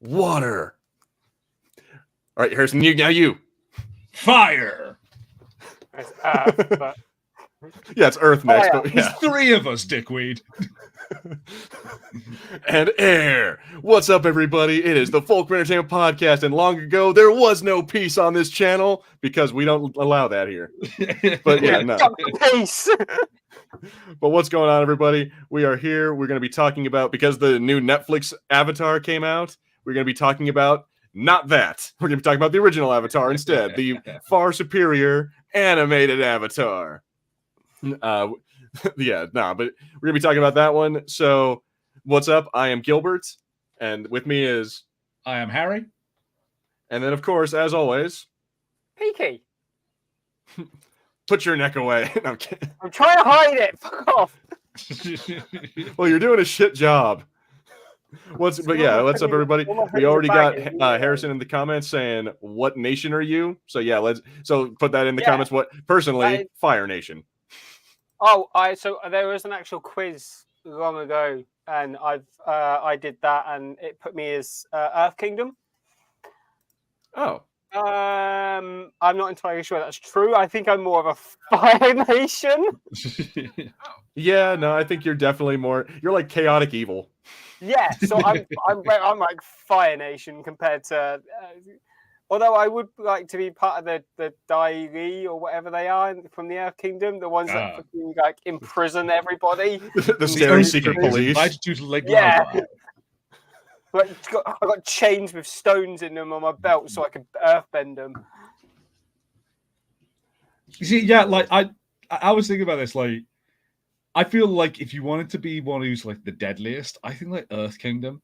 Water. All right, Harrison, now you. Fire. It's Earth, but Yeah, it's Earth next, Fire. but yeah. There's three of us, dickweed. And air. What's up, everybody? It is the Fulcrum Entertainment Podcast, and long ago there was no peace on this channel because we don't allow that here. But yeah, no. peace. But what's going on, everybody? We are here. We're going to be talking about, because the new Netflix Avatar came out, we're going to be talking about not that. We're going to be talking about the original Avatar instead, the far superior animated Avatar. But we're going to be talking about that one. So, what's up? I am Gilbert, and with me is... I am Harry. And then, of course, as always... Peaky. Put your neck away. No, I'm kidding. I'm trying to hide it. Fuck off. Well, you're doing a shit job. What's up, everybody? We already got Harrison in the comments saying, "What nation are you?" So yeah, so put that in the comments. What personally, Fire Nation. Oh, so there was an actual quiz long ago, and I did that, and it put me as Earth Kingdom. Oh. I'm not entirely sure that's true. I think I'm more of a Fire Nation. Yeah, no, I think you're definitely more. You're like chaotic evil. Yeah, so I'm like Fire Nation compared to. Although I would like to be part of the Dai Li or whatever they are from the Earth Kingdom, the ones that fucking, like imprison everybody. the scary secret police. Yeah. Like, I got chains with stones in them on my belt so I could earthbend them. You see, yeah, like I was thinking about this. Like, I feel like if you wanted to be one who's like the deadliest, I think like Earth Kingdom.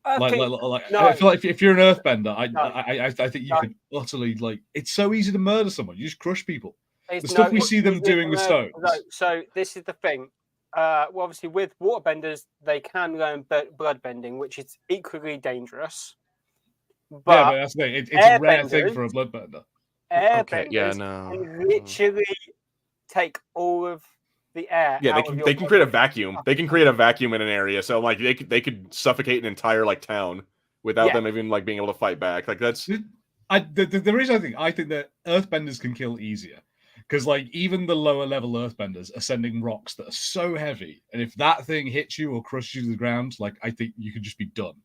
No. I feel like if you're an Earthbender, I think you could utterly like. It's so easy to murder someone. You just crush people. The stuff we see them doing with stones. So this is the thing. Well, obviously, with waterbenders, they can learn bloodbending, which is equally dangerous. But that's the thing. It's a rare thing for a bloodbender. Airbenders can literally take all of the air. Yeah, they can create a vacuum. They can create a vacuum in an area, so like they could suffocate an entire like town without them even like being able to fight back. Like that's the reason I think that Earthbenders can kill easier. Because, like, even the lower level Earthbenders are sending rocks that are so heavy, and if that thing hits you or crushes you to the ground, like, I think you could just be done.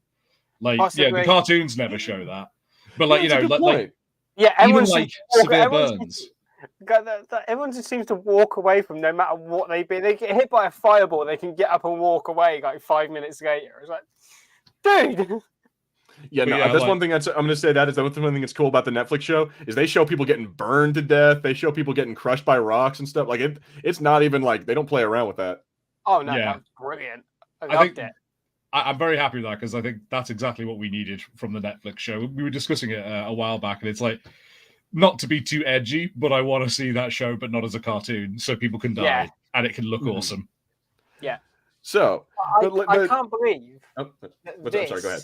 Like, possibly. Yeah, the cartoons never show that, but like, even like severe burns. Everyone just seems to walk away from no matter what they be. They get hit by a fireball, they can get up and walk away like 5 minutes later. It's like, dude. Yeah, that's one thing I'm going to say. That is the one thing that's cool about the Netflix show is they show people getting burned to death. They show people getting crushed by rocks and stuff. Like it's not even like they don't play around with that. Oh no, that's brilliant. I loved it. I'm very happy with that because I think that's exactly what we needed from the Netflix show. We were discussing it a while back, and it's like not to be too edgy, but I want to see that show, but not as a cartoon, so people can die and it can look awesome. Yeah. So I can't believe. I'm sorry. Go ahead.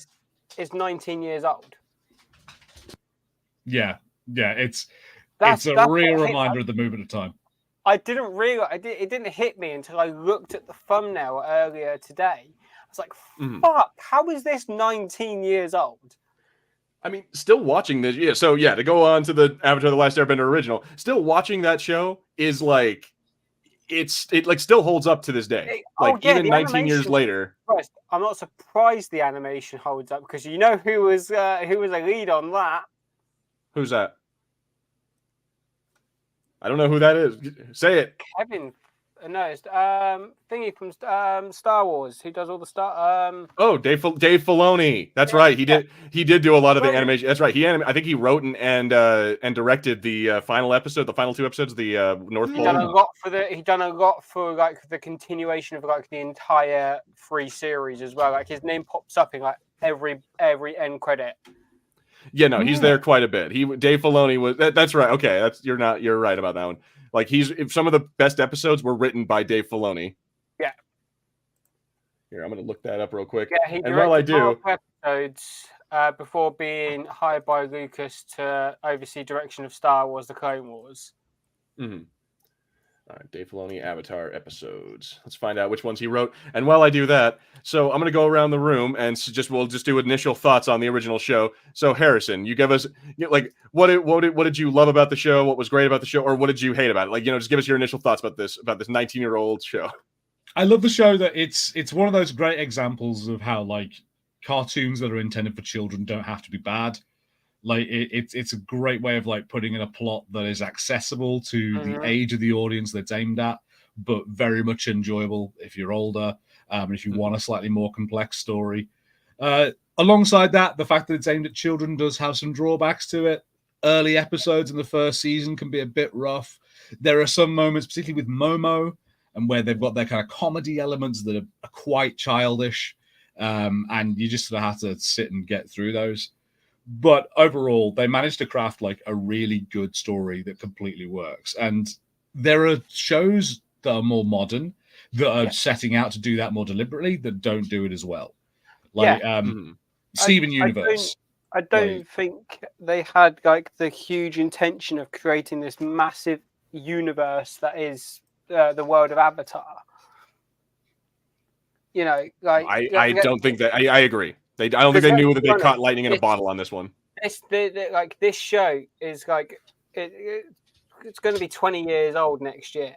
Is 19 years old. Yeah, it's a real reminder of the movement of time. I didn't realize it didn't hit me until I looked at the thumbnail earlier today. I was like, "Fuck! How is this 19 years old?" I mean, still watching this. Yeah, so yeah, to go on to the Avatar: The Last Airbender original, still watching that show is like. It like still holds up to this day. Even 19 years later. I'm not surprised the animation holds up because you know who was a lead on that. Who's that? I don't know who that is. Say it. Kevin. No, it's thingy from Star Wars. Who does all the Dave Filoni. That's right. He did do a lot of the animation. That's right. I think he wrote and directed the final two episodes of the North Pole. He done a lot for like the continuation of like the entire 3 series as well. Like his name pops up in like every end credit. Yeah, no, he's there quite a bit. Dave Filoni was. That's right. Okay, you're right about that one. Like some of the best episodes were written by Dave Filoni. Yeah. Here, I'm going to look that up real quick. Yeah, he directed episodes before being hired by Lucas to oversee direction of Star Wars: The Clone Wars. Mm-hmm. All right, Dave Filoni Avatar episodes. Let's find out which ones he wrote. And while I do that, so I'm going to go around the room and we'll just do initial thoughts on the original show. So Harrison, you give us like what did you love about the show? What was great about the show, or what did you hate about it? Like, just give us your initial thoughts about this 19-year-old show. I love the show that it's one of those great examples of how like cartoons that are intended for children don't have to be bad. Like it's a great way of like putting in a plot that is accessible to the age of the audience that it's aimed at, but very much enjoyable if you're older, and if you want a slightly more complex story. Alongside that, the fact that it's aimed at children does have some drawbacks to it. Early episodes in the first season can be a bit rough. There are some moments, particularly with Momo, and where they've got their kind of comedy elements that are quite childish, and you just sort of have to sit and get through those. But overall, they managed to craft like a really good story that completely works. And there are shows that are more modern that are setting out to do that more deliberately that don't do it as well. Like Steven Universe. I don't think they had like the huge intention of creating this massive universe that is the world of Avatar. Like I don't think that. I agree. I don't think they knew that they caught lightning in a bottle on this one. This show is like it's going to be 20 years old next year,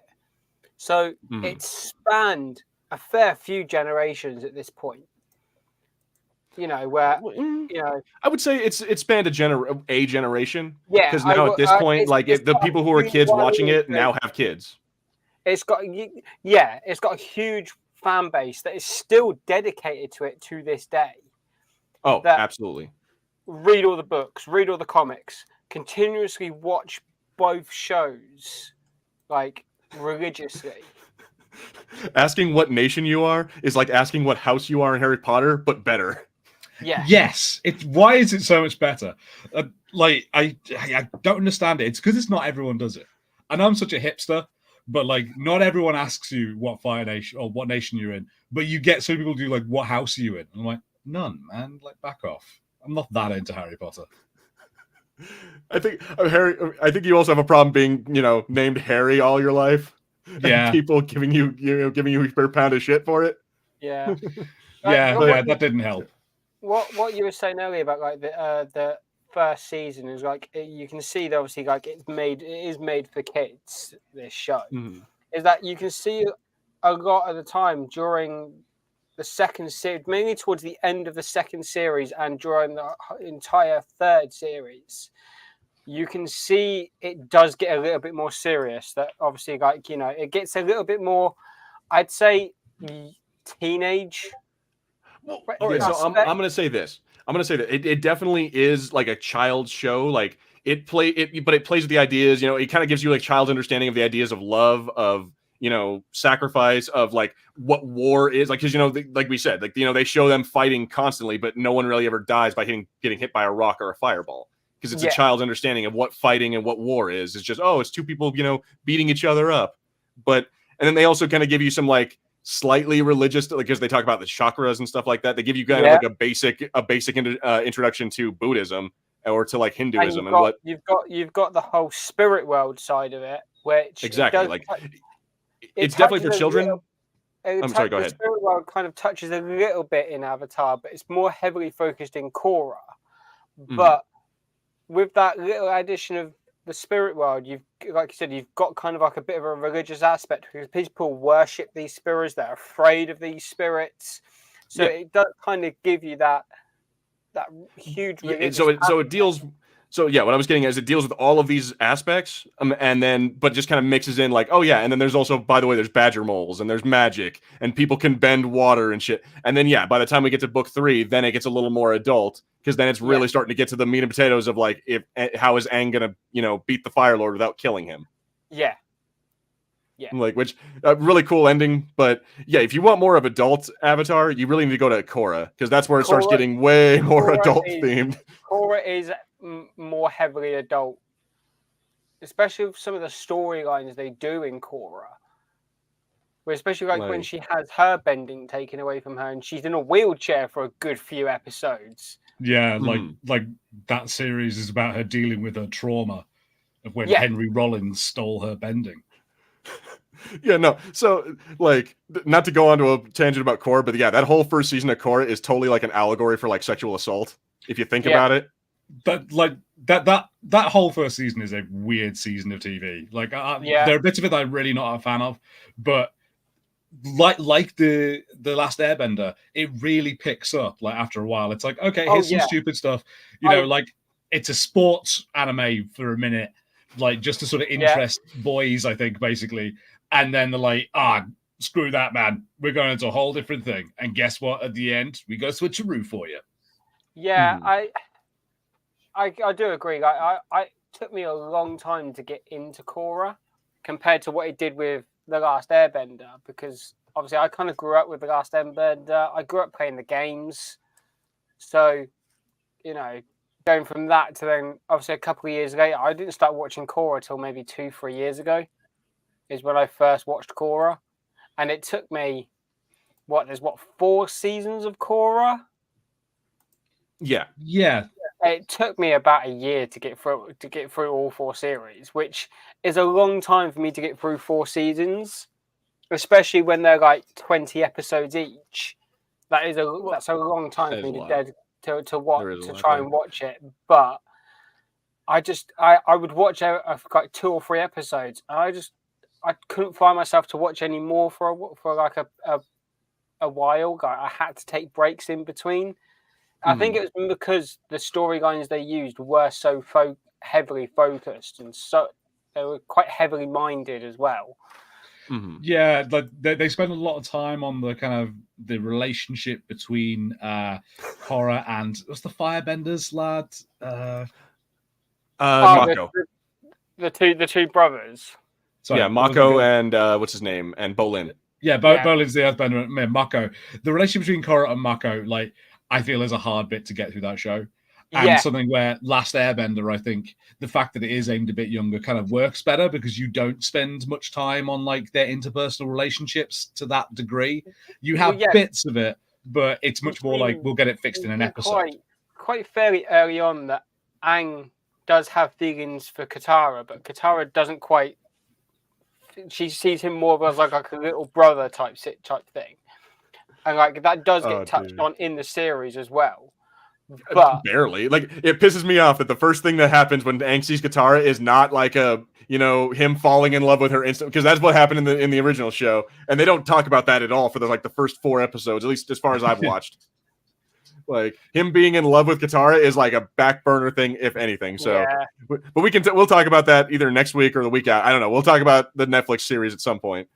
so it spanned a fair few generations at this point. Where I would say it's spanned a generation. Yeah, because now at this point, the people who are kids watching it now have kids. It's got a huge fan base that is still dedicated to it to this day. Oh, absolutely. Read all the books, read all the comics, continuously watch both shows, like, religiously. Asking what nation you are is like asking what house you are in Harry Potter, but better. Yeah. Yes. Why is it so much better? I don't understand it. It's because it's not everyone does it. And I'm such a hipster, but like not everyone asks you what Fire Nation or what nation you're in, but you get some people do like, what house are you in? And I'm like, none, man. Like, back off. I'm not that into Harry Potter. I think you also have a problem being, named Harry all your life. Yeah. People giving you per pound of shit for it. Yeah. That didn't help. What you were saying earlier about like the first season is like you can see that obviously like it is made for kids. This show is that you can see a lot of the time during the second series, mainly towards the end of the second series and during the entire third series, you can see it does get a little bit more serious. That obviously, like, it gets a little bit more, I'd say, teenage. Well, all right, so I'm going to say this. I'm going to say that it definitely is like a child's show. Like but it plays with the ideas. It kind of gives you like child's understanding of the ideas of love, of sacrifice, of like what war is like, because like we said, like they show them fighting constantly, but no one really ever dies by getting hit by a rock or a fireball, because it's a child's understanding of what fighting and what war is. It's just, it's two people beating each other up. And then they also kind of give you some like slightly religious, like, because they talk about the chakras and stuff like that. They give you kind of like a basic introduction to Buddhism or to like Hinduism, and you've got the whole spirit world side of it, which exactly it's definitely for children. I'm sorry, go ahead. The spirit world kind of touches a little bit in Avatar, but it's more heavily focused in Korra. But with that little addition of the spirit world, like you said, you've got kind of like a bit of a religious aspect, because people worship these spirits. They're afraid of these spirits, so it does kind of give you that huge. So it deals. So what I was getting at is it deals with all of these aspects, but just kind of mixes in like, and then there's also, by the way, there's badger moles and there's magic and people can bend water and shit. And then by the time we get to book 3, then it gets a little more adult, because then it's really starting to get to the meat and potatoes of like, how is Aang gonna beat the Fire Lord without killing him? Yeah. Like, which really cool ending. But if you want more of adult Avatar, you really need to go to Korra, because that's where it starts getting way more adult themed. Korra is more heavily adult, especially with some of the storylines they do in Korra, where especially like when she has her bending taken away from her and she's in a wheelchair for a good few episodes. Like that series is about her dealing with her trauma of when Henry Rollins stole her bending. Yeah, no. So, like, not to go on to a tangent about Korra, but yeah, that whole first season of Korra is totally like an allegory for like sexual assault. If you think about it, But like that whole first season is a weird season of TV. Like, there are bits of it that I'm really not a fan of, but like the last Airbender, it really picks up. Like after a while, it's like, okay, here's some stupid stuff. You know, like it's a sports anime for a minute, like just to sort of interest boys, I think, basically. And then they're like, screw that, man. We're going into a whole different thing. And guess what? At the end, we go switcheroo for you. Yeah, I do agree. It took me a long time to get into Korra compared to what it did with The Last Airbender, because obviously I kind of grew up with The Last Airbender. I grew up playing the games. So, you know, going from that to then obviously a couple of years later, I didn't start watching Korra till maybe 2-3 years ago is when I first watched Korra. And it took me, there's 4 seasons of Korra? Yeah. It took me about a year to get through all 4 series, which is a long time for me to get through 4 seasons, especially when they're like 20 episodes each. That's a long time for me to try and watch it. But I would watch like 2 or 3 episodes, and I couldn't find myself to watch any more for like a while. Like, I had to take breaks in between. I think it was because the storylines they used were so heavily focused, and so they were quite heavily minded as well. Mm-hmm. Yeah, like they spend a lot of time on the kind of the relationship between Korra and what's the Firebenders lad? Mako. The two brothers. Sorry, yeah, Mako and what's his name, and Bolin. Yeah, Bolin's the Earthbender and Mako. The relationship between Korra and Mako, like, I feel is a hard bit to get through that show. And something where Last Airbender, I think the fact that it is aimed a bit younger kind of works better because you don't spend much time on like their interpersonal relationships to that degree. You have bits of it, but it's much more like we'll get it fixed in an episode. Quite fairly early on that Aang does have feelings for Katara, but Katara doesn't quite. She sees him more as like a little brother type thing, and like that does get touched on in the series as well. But barely. Like, it pisses me off that the first thing that happens when Aang sees Katara is not like him falling in love with her instant, because that's what happened in the original show, and they don't talk about that at all for the first 4 episodes, at least as far as I've watched. Like, him being in love with Katara is like a back burner thing, if anything. So, but we'll talk about that either next week or the week out. I don't know. We'll talk about the Netflix series at some point.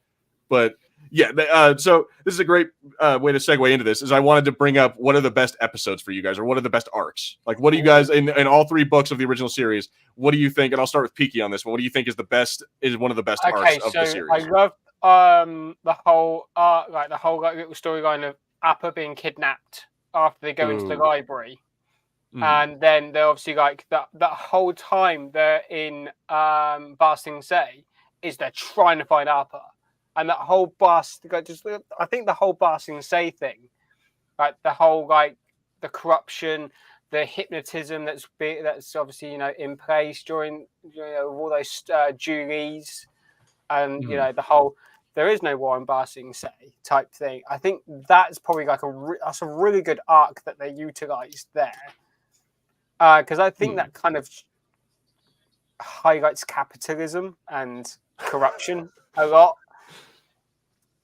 But yeah, so this is a great way to segue into this. Is I wanted to bring up what are the best episodes for you guys, or what are the best arcs? Like, what do you guys in all 3 books of the original series? What do you think? And I'll start with Peaky on this one. What do you think is one of the best arcs of the series? I love the whole little storyline of Appa being kidnapped after they go into the library. And then they're obviously like that whole time they're in Ba Sing Se is they're trying to find Appa. And that whole I think the whole Ba Sing Se thing, like the whole like the corruption, the hypnotism that's obviously in place during all those Julies, and the whole there is no war in Ba Sing Se type thing. I think that's probably like that's a really good arc that they utilized there, because I think that kind of highlights capitalism and corruption a lot.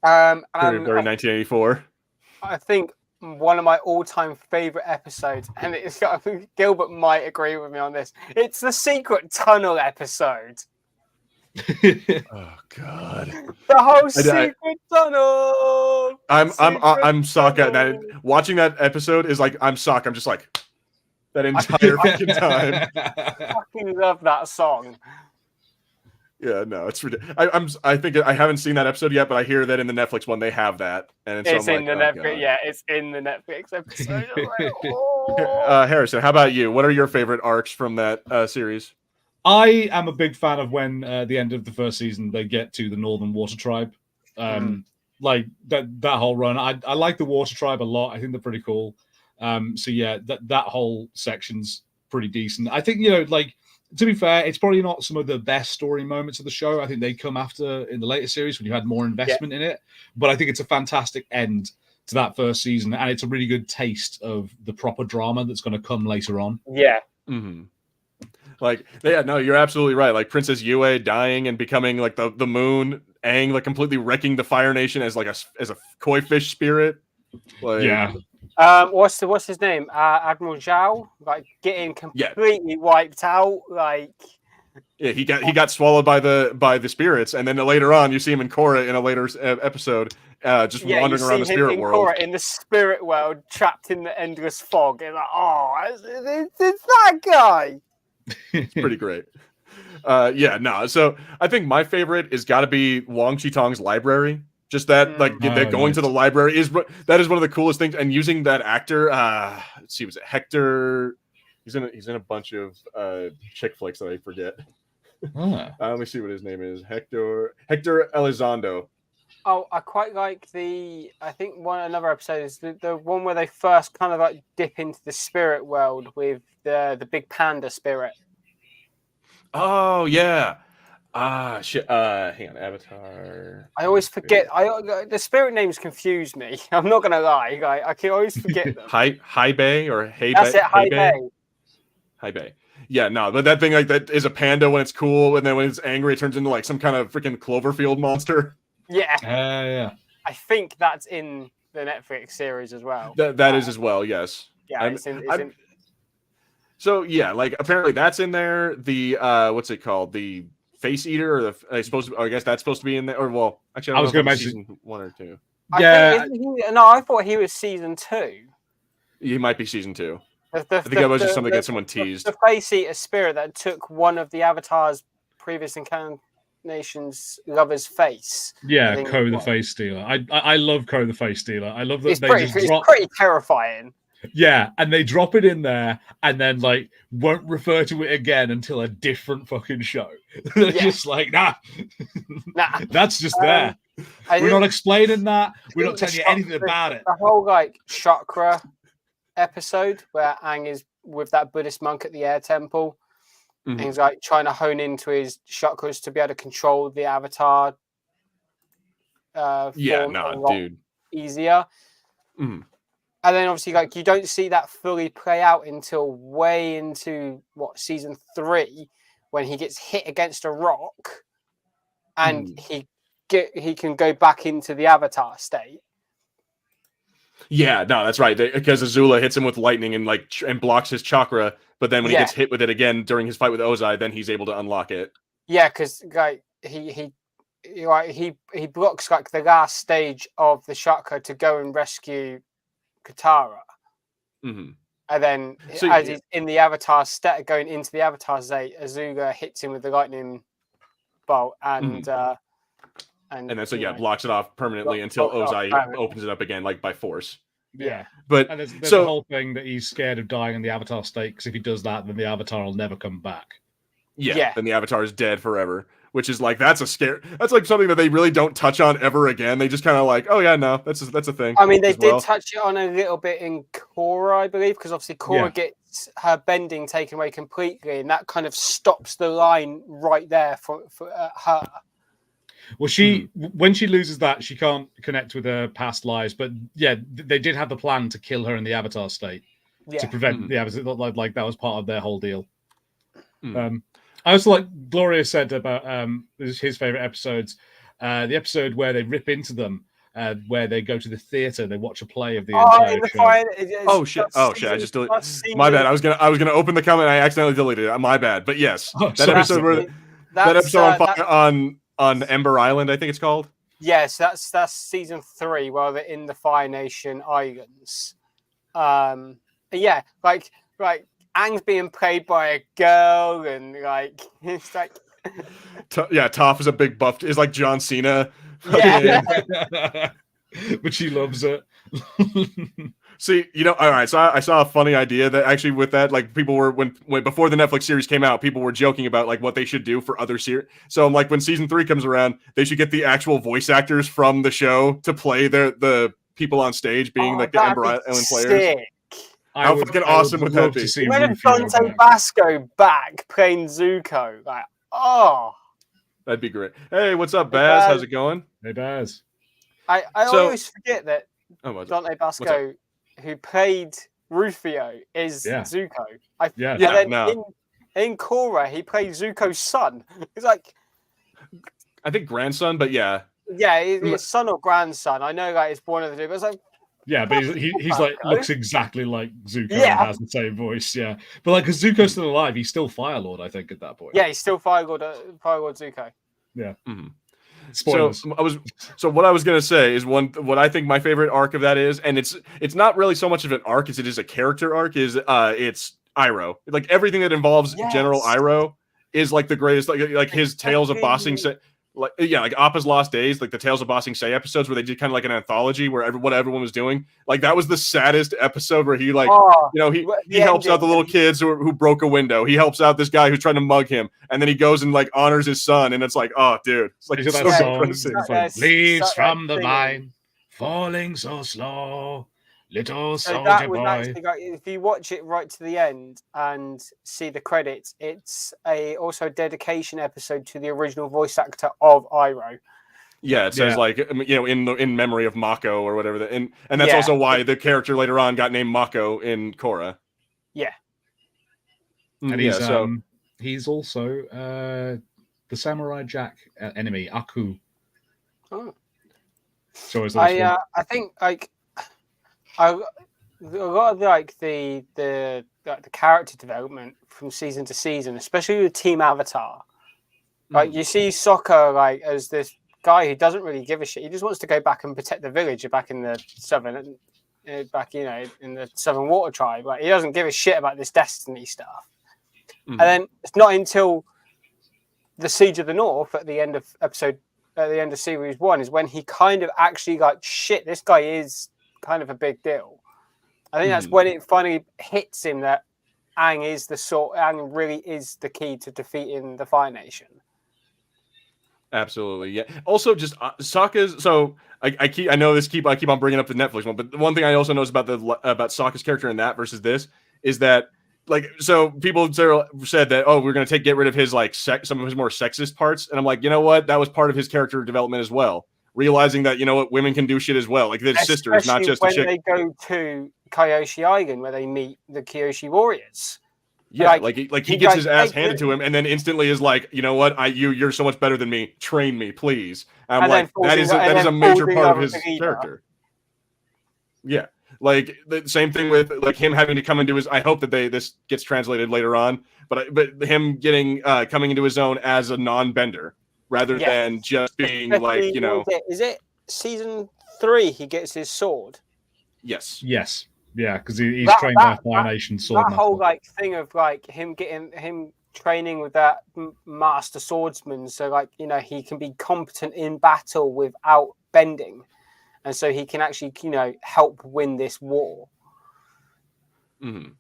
Very 1984. I think one of my all-time favorite episodes, and I think Gilbert might agree with me on this. It's the Secret Tunnel episode. Oh God! The whole Secret Tunnel. I'm sock at that. Watching that episode is like I'm sock. I'm just like that entire fucking time. I fucking love that song. Yeah, no, it's ridiculous. I think I haven't seen that episode yet, but I hear that in the Netflix one they have that, and it's in the Netflix. Yeah, it's in the Netflix episode. Harrison, how about you? What are your favorite arcs from that series? I am a big fan of when the end of the first season they get to the Northern Water Tribe. Like that whole run. I like the Water Tribe a lot. I think they're pretty cool. So yeah, that whole section's pretty decent. I think like to be fair, it's probably not some of the best story moments of the show. I think they come after in the later series when you had more investment in it. But I think it's a fantastic end to that first season, and it's a really good taste of the proper drama that's going to come later on. Yeah. Mm-hmm. Like, yeah, no, you're absolutely right. Like Princess Yue dying and becoming like the moon, Aang like completely wrecking the Fire Nation as like as a koi fish spirit. Like, yeah. What's his name? Admiral Zhao, like getting completely wiped out. Like, yeah, he got swallowed by the spirits, and then later on you see him in Korra in a later episode, just wandering around the spirit world. Korra in the spirit world, trapped in the endless fog. And like, oh, it's that guy. It's pretty great. Yeah, no. So I think my favorite is got to be Wang Chitong's library. Just that, like, they're going to the library is one of the coolest things. And using that actor, let's see, was it Hector? He's in a bunch of chick flicks that I forget. Let me see what his name is. Hector Elizondo. Oh, I quite like I think another episode is the one where they first kind of like dip into the spirit world with the big panda spirit. Oh yeah. Shit. Hang on, Avatar. I always forget. The spirit names confuse me. I'm not gonna lie. I can always forget them. High Bay or Hey Bay? That's it. High Bay. High Bay. Yeah, no, but that thing like that is a panda when it's cool, and then when it's angry, it turns into like some kind of freaking Cloverfield monster. Yeah. Yeah. I think that's in the Netflix series as well. That is as well. Yes. Yeah. It's in. So yeah, like apparently that's in there. The what's it called? The Face Eater, or I guess that's supposed to be in there. Or well, actually, I was going to mention season 1 or 2. Yeah. I thought he was season 2. He might be season 2. I think that was just something that someone teased. The Face Eater spirit that took one of the Avatar's previous incarnations' lover's face. Yeah, Ko the Face Stealer. I love Ko the Face Stealer. I love that it's pretty terrifying. Yeah, and they drop it in there and then like won't refer to it again until a different fucking show. They're just like, nah. That's just there. We're not explaining that. We're not telling you anything about it. The whole like chakra episode where Aang is with that Buddhist monk at the air temple. And he's like trying to hone into his chakras to be able to control the Avatar. Dude. Easier. And then obviously, like, you don't see that fully play out until way into season 3, when he gets hit against a rock, and he can go back into the Avatar state. Yeah, no, that's right. Because Azula hits him with lightning and blocks his chakra, but then when he gets hit with it again during his fight with Ozai, then he's able to unlock it. Yeah, because like he blocks like the last stage of the chakra to go and rescue Katara. And then as he's in the Avatar state, going into the Avatar state, Azula hits him with the lightning bolt and then blocks it off permanently until Ozai opens it up again, like by force. Yeah, but and there's the whole thing that he's scared of dying in the Avatar state, because if he does that, then the Avatar will never come back. Yeah, then the Avatar is dead forever. Which is like that's like something that they really don't touch on ever again. They just kind of like, oh yeah, no, that's a thing. I mean, they did touch it on a little bit in Korra, I believe, because obviously Korra gets her bending taken away completely, and that kind of stops the line right there for her. Well, when she loses that, she can't connect with her past lives. But yeah, they did have the plan to kill her in the Avatar state to prevent the Avatar. Like that was part of their whole deal. I also like Gloria said about his favorite episodes, the episode where they rip into them, where they go to the theater, they watch a play of the entire show. Shit! I just deleted. My bad. I was gonna open the comment. I accidentally deleted it. My bad. But yes, that episode on Ember Island, I think it's called. Yes, that's season 3, where they're in the Fire Nation Islands. Yeah, like. Aang's being played by a girl, and like it's like, Toph is a big buff. Is like John Cena. Yeah, but she loves it. See, all right. So I saw a funny idea that actually with that, like people were when before the Netflix series came out, people were joking about like what they should do for other series. So like when season 3 comes around, they should get the actual voice actors from the show to play the people on stage, being like the Ember Island players. Sick. How fucking awesome would that be? Imagine Dante Basco back playing Zuko. Like, oh, that'd be great. Hey, what's up, Baz? How's it going? Hey, Baz. I always forget that Dante Basco, who played Rufio, is Zuko. In Korra, he played Zuko's son. He's like, I think grandson, but yeah. Yeah, his son or grandson. I know that it's one of the two, but it's like, yeah, but he's like looks exactly like Zuko and has the same voice. Yeah, but like because Zuko's still alive, he's still Fire Lord. I think at that point. Yeah, he's still Fire Lord Zuko. Yeah. Mm-hmm. Spoilers. So what I was gonna say is what I think my favorite arc of that is, and it's not really so much of an arc as it is a character arc. Is it's Iroh. Like everything that involves General Iroh is like the greatest. Like his Tales of Bossing Say, like Appa's Lost Days, like the Tales of Bossing Say episodes where they did kind of like an anthology where what everyone was doing. Like that was the saddest episode where he he helps out the little kids who broke a window. He helps out this guy who's trying to mug him, and then he goes and like honors his son, and it's like, oh, dude, it's like so depressing. Like, leaves from the vine, falling so slow. Little soldier that was boy. Actually, like, if you watch it right to the end and see the credits, it's also a dedication episode to the original voice actor of Iroh. Yeah, it says like in memory of Mako or whatever, and that's also why the character later on got named Mako in Korra. Yeah, and he's also the Samurai Jack enemy Aku. Oh, so I think like. A lot of like the character development from season to season, especially with Team Avatar, like you see Sokka like as this guy who doesn't really give a shit. He just wants to go back and protect the village back in the southern, in the Southern Water Tribe. Like he doesn't give a shit about this destiny stuff. And then it's not until the Siege of the North at the end of series 1 is when he kind of actually like shit. This guy is kind of a big deal. I think that's when it finally hits him that Aang really is the key to defeating the Fire Nation. Absolutely, yeah. Also, just Sokka's. So I keep on bringing up the Netflix one, but the one thing I also noticed about Sokka's character in that versus this is that so people said that we're going to get rid of his some of his more sexist parts, and I'm like, you know what, that was part of his character development as well. Realizing that, women can do shit as well. Like, their sister is not just a chick. When they go to Kyoshi Island where they meet the Kyoshi warriors. Yeah, he gets his ass handed to him and then instantly is like, you know what? You're so much better than me. Train me, please. I'm like, that is a major part of his character. Yeah. Like the same thing with like him having to come into his. I hope that this gets translated later on, but him getting coming into his own as a non-bender. Rather than just being is it season 3 he gets his sword? Yes. Yeah, because he's trained by Fire Nation sword. That whole thing of him training with that master swordsman, so he can be competent in battle without bending, and so he can actually help win this war. Mm-hmm.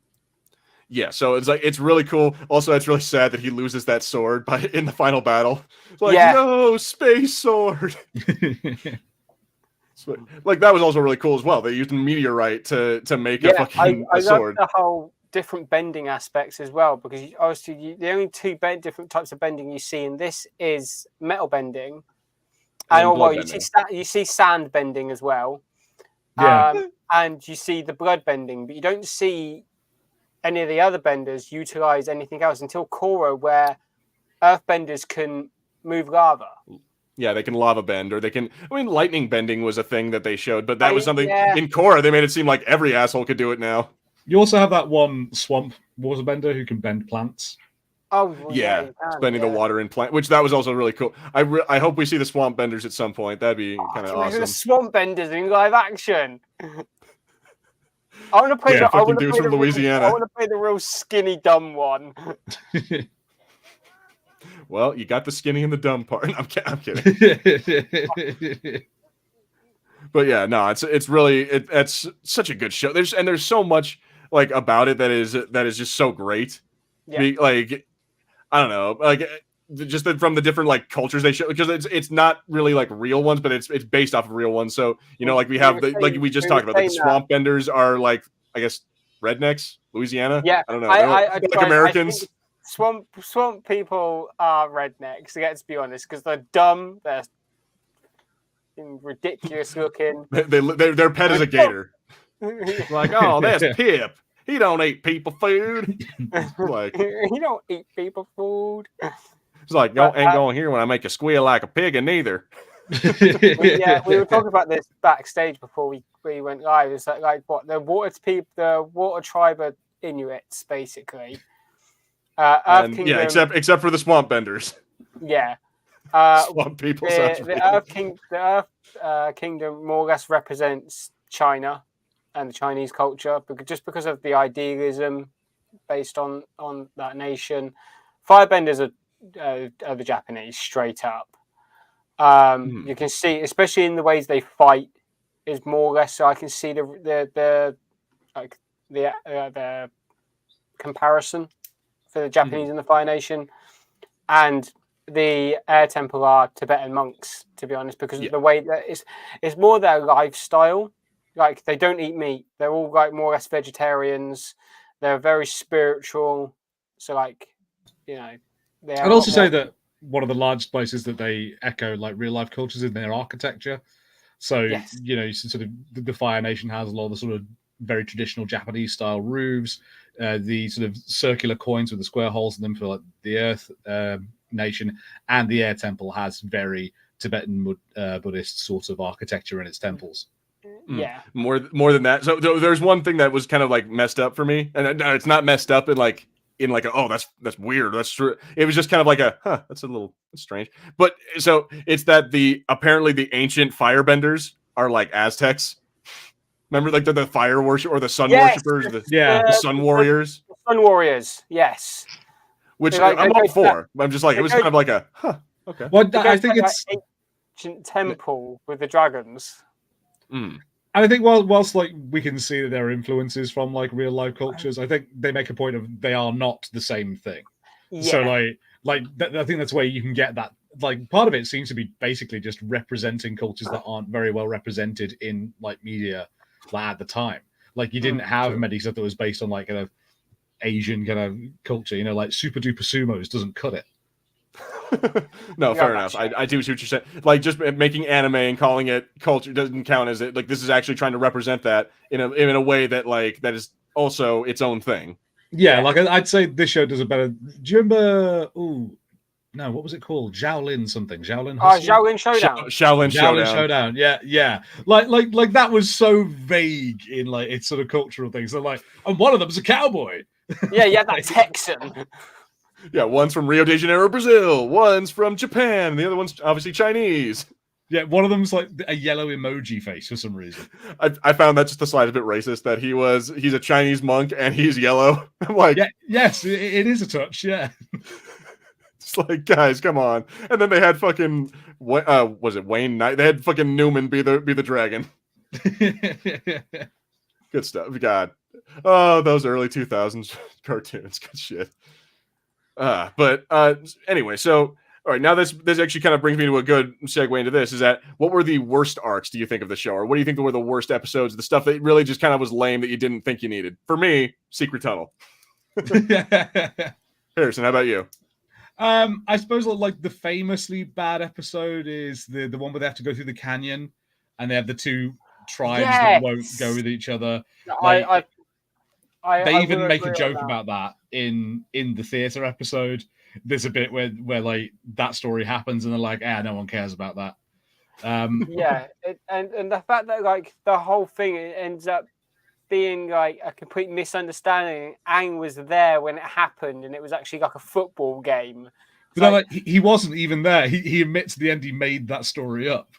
Yeah, so it's really cool. Also, it's really sad that he loses that sword in the final battle. No, space sword. Like that was also really cool as well. They used a meteorite to make a fucking sword. I love the whole different bending aspects as well, because obviously the only two different types of bending you see in this is metal bending, and you see sand bending as well. And you see the blood bending, but you don't see any of the other benders utilize anything else until Korra, where earthbenders can move lava. Yeah, they can lava bend, or they can. I mean, lightning bending was a thing that they showed, but that was something in Korra. They made it seem like every asshole could do it now. You also have that one swamp waterbender who can bend plants. Oh, well, spending the water in plant, which that was also really cool. I hope we see the swamp benders at some point. That'd be kind of awesome. The swamp benders in live action. I want to play Louisiana. I want to play the real skinny dumb one. Well, you got the skinny and the dumb part. I'm kidding. But yeah, no, it's really it's such a good show. There's so much about it that is just so great. Yeah. I don't know, just from the different cultures they show, because it's not really real ones, but it's based off of real ones. So we have we just talked about the swamp benders are I guess rednecks, Louisiana. Yeah, I don't know. I They're like Americans. I think swamp people are rednecks. Let's be honest, because they're dumb. They're ridiculous looking. Their pet is a gator. Like, oh, that's Pip. He don't eat people food. Like, you don't eat people food. It's like, ain't going here when I make a squeal like a pig, and neither. Yeah, we were talking about this backstage before we went live. It's like what the water tribe are Inuits, basically. Earth Kingdom, yeah, except for the swamp benders. Yeah. Swamp people. The Earth Kingdom more or less represents China and the Chinese culture, because of the idealism based on that nation. Firebenders are the Japanese, straight up. You can see, especially in the ways they fight, is more or less. So I can see the comparison for the Japanese and the Fire Nation, and the Air Temple are Tibetan monks, to be honest, because of the way that it's more their lifestyle. Like, they don't eat meat. They're all like more or less vegetarians. They're very spiritual. So, like, I'd also say that one of the largest places that they echo like real life cultures in their architecture. So, sort of the Fire Nation has a lot of the sort of very traditional Japanese style roofs, the sort of circular coins with the square holes in them for like the Earth Nation, and the Air Temple has very Tibetan Buddhist sort of architecture in its temples. Yeah, more than that. So there's one thing that was kind of like messed up for me, and it's not messed up in like oh, that's weird, that's true. It was just kind of like that's strange. But so it's that apparently the ancient firebenders are like Aztecs. Remember, like the fire worship or the sun worshippers, the sun warriors. The sun warriors, yes. Which I'm all for. I'm just like, it was kind of like okay. Well, I think it's ancient temple with the dragons. I think whilst like we can see that there are influences from like real life cultures, I think they make a point of they are not the same thing. Yeah. So I think that's where you can get that. Like, part of it seems to be basically just representing cultures that aren't very well represented in like media at the time. Like, you didn't have many stuff that was based on like kind of Asian kind of culture. Like Super Duper Sumos doesn't cut it. No, fair enough. I do see what you're saying. Like, just making anime and calling it culture doesn't count as it. Like, this is actually trying to represent that in a way that that is also its own thing. Yeah, like I'd say this show does a better. Do you remember? No, what was it called? Shaolin something. Shaolin. Shaolin Showdown. Shaolin Showdown. Yeah. Like that was so vague in like its sort of cultural things. So like, and one of them's a cowboy. Yeah, that Texan. Yeah, one's from Rio de Janeiro, Brazil. One's from Japan. And the other one's obviously Chinese. Yeah, one of them's like a yellow emoji face for some reason. I found that just a slight bit racist that he's a Chinese monk and he's yellow. I'm like, yes, it is a touch. Yeah, it's like, guys, come on. And then they had fucking was it Wayne Knight? They had fucking Newman be the dragon. Good stuff. God, oh, those early 2000s cartoons, good shit. But anyway, so all right, now this actually kind of brings me to a good segue into this. Is that what were the worst arcs, do you think, of the show, or what do you think were the worst episodes? The stuff that really just kind of was lame that you didn't think you needed. For me, Secret Tunnel. Harrison, how about you? I suppose like the famously bad episode is the one where they have to go through the canyon, and they have the two tribes that won't go with each other. Like, they even make a joke about that in the theater episode. There's a bit where like that story happens, and they're like, no one cares about that. And the fact that like the whole thing ends up being like a complete misunderstanding. Aang was there when it happened, and it was actually like a football game. But like, he wasn't even there. He admits at the end he made that story up.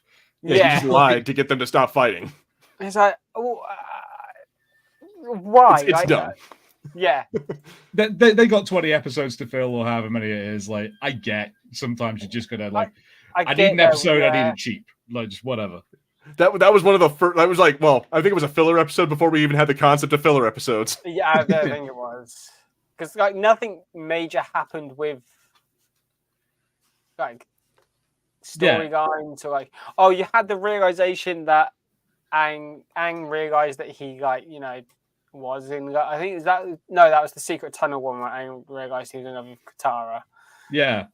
Yeah, he just lied to get them to stop fighting. It's like, why? It's dumb. Yeah. They got 20 episodes to fill, or however many it is. Like, I get sometimes you just gotta like, I need an episode, I need it cheap. Like, just whatever. That was one of the first. That was like, well, I think it was a filler episode before we even had the concept of filler episodes. Yeah, I think it was, because like nothing major happened with like storyline to like. Oh, you had the realization that Aang realized that he was in. I think that was the secret tunnel one where I realized he was another Katara. Yeah.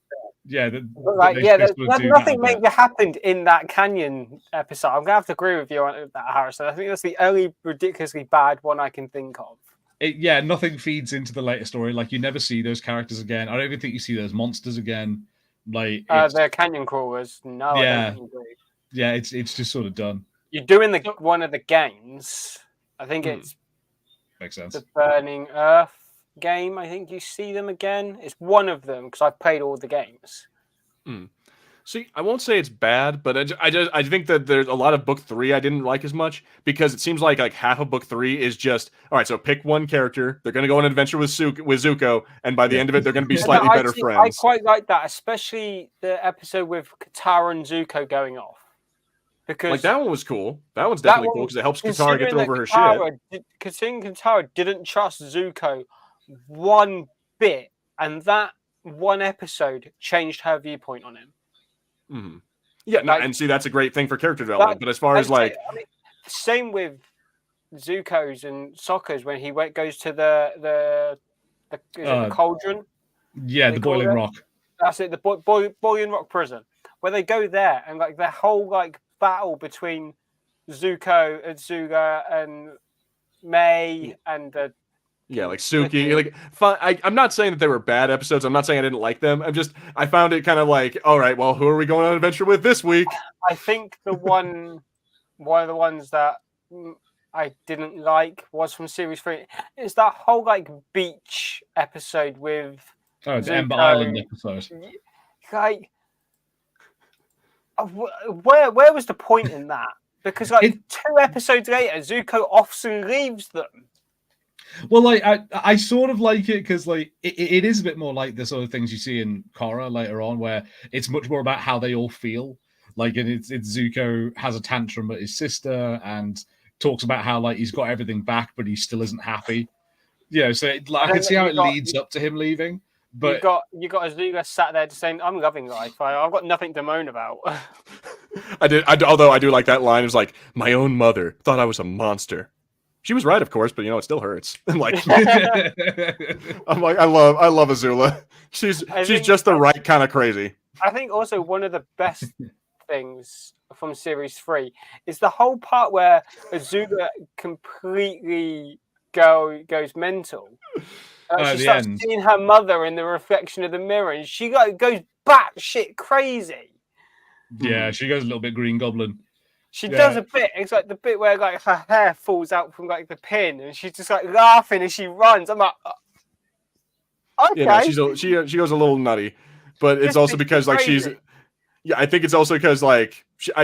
Nothing major happened in that canyon episode. I'm gonna have to agree with you on that, Harrison. I think that's the only ridiculously bad one I can think of. Nothing feeds into the later story. Like, you never see those characters again. I don't even think you see those monsters again. Like, the canyon crawlers. No, I don't agree. Yeah, it's just sort of done. You're doing one of the games. I think it's makes sense. The Burning Earth game. I think you see them again. It's one of them because I've played all the games. See, I won't say it's bad, but I think that there's a lot of book 3 I didn't like as much because it seems like half of book 3 is just all right. So pick one character, they're going to go on an adventure with Zuko, and by the end of it, they're going to be slightly better friends. I quite like that, especially the episode with Katara and Zuko going off. Because that one was cool. That one's definitely cool because it helps Katara get over her shit. Considering Katara didn't trust Zuko one bit, and that one episode changed her viewpoint on him. Mm-hmm. Yeah, and see, that's a great thing for character development. But as far as same with Zuko's and Sokka's when he goes to the cauldron. Yeah, the boiling rock. That's it, the boiling rock prison, where they go there and their whole battle between Zuko and Suga and May and Suki. I'm not saying that they were bad episodes. I'm not saying I didn't like them. I found it kind of all right, well, who are we going on an adventure with this week? I think one of the ones that I didn't like was from series 3. It's that whole beach episode with the Ember Island episode. Where was the point in that? Because 2 episodes later, Zuko offs and leaves them. Well, I sort of like it because it is a bit more like the sort of things you see in Korra later on, where it's much more about how they all feel. And it's Zuko has a tantrum at his sister and talks about how he's got everything back, but he still isn't happy. So I can see how it leads up to him leaving. But you got Azula sat there just saying, "I'm loving life. I've got nothing to moan about." Although I do like that line. It was my own mother thought I was a monster. She was right, of course, but it still hurts. I'm I love Azula. She's just the right kind of crazy. I think also one of the best things from series 3 is the whole part where Azula completely goes mental. She starts seeing her mother in the reflection of the mirror, and she goes batshit crazy. Yeah, she goes a little bit Green Goblin. She does a bit. It's the bit where her hair falls out from the pin, and she's just laughing as she runs. I'm like, okay. Yeah, no, she goes a little nutty, but it's also because she's. Yeah, I think it's also because I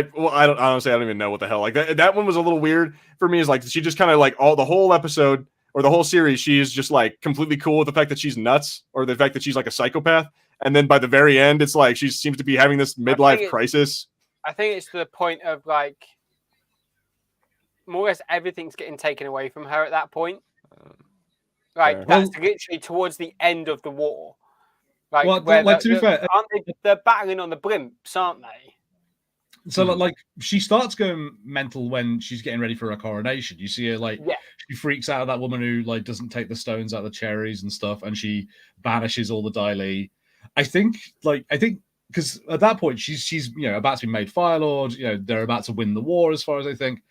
don't even know what the hell that one was a little weird for me. Is she just kind of all the whole episode or the whole series, she's just completely cool with the fact that she's nuts or the fact that she's a psychopath, and then by the very end, it's she seems to be having this midlife crisis. I think it's to the point of more or less everything's getting taken away from her at that point. That's literally towards the end of the war. To be fair, they're battling on the blimps, aren't they? So she starts going mental when she's getting ready for her coronation. You see her she freaks out at that woman who doesn't take the stones out of the cherries and stuff, and she banishes all the Dai Li. I think because at that point she's about to be made Fire Lord. They're about to win the war, as far as I think.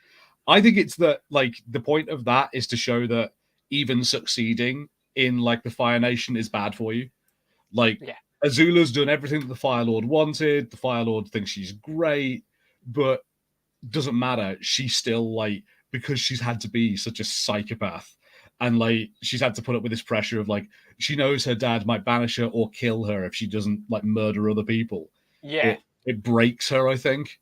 I think it's that the point of that is to show that even succeeding in the Fire Nation is bad for you. Azula's done everything that the Fire Lord wanted. The Fire Lord thinks she's great, but doesn't matter. She's still because she's had to be such a psychopath. And she's had to put up with this pressure of she knows her dad might banish her or kill her if she doesn't murder other people. Yeah, it breaks her, I think.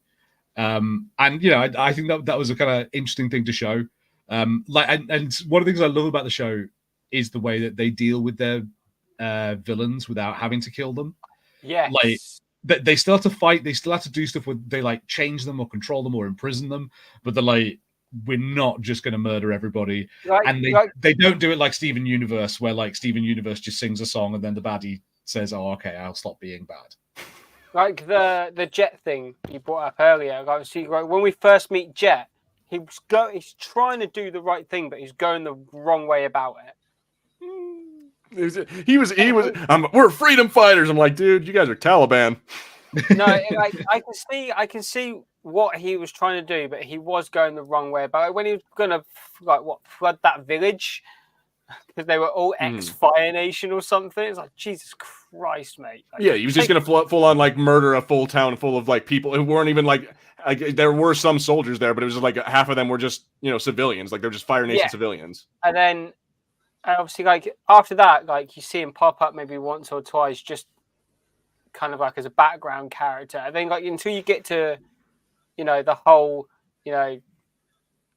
I think that was a kind of interesting thing to show. And one of the things I love about the show is the way that they deal with their villains without having to kill them. Yeah, they still have to fight. They still have to do stuff with they change them or control them or imprison them. But they're we're not just going to murder everybody. They don't do it like Steven Universe, where Steven Universe just sings a song and then the baddie says, "Oh, okay, I'll stop being bad." The Jet thing you brought up earlier. When we first meet Jet, he's trying to do the right thing, but he's going the wrong way about it. He was. We're freedom fighters. I'm like, dude, you guys are Taliban. No, like I can see what he was trying to do, but he was going the wrong way about it. When he was gonna flood that village because they were all ex-Fire Nation or something. It's like, Jesus Christ, mate. Like, yeah, he was just gonna full on like murder a full town full of like people who weren't even like there were some soldiers there, but it was just like half of them were just civilians, like they're just Fire Nation civilians. And then obviously, like after that, like you see him pop up maybe once or twice, just kind of like as a background character. I think like until you get to the whole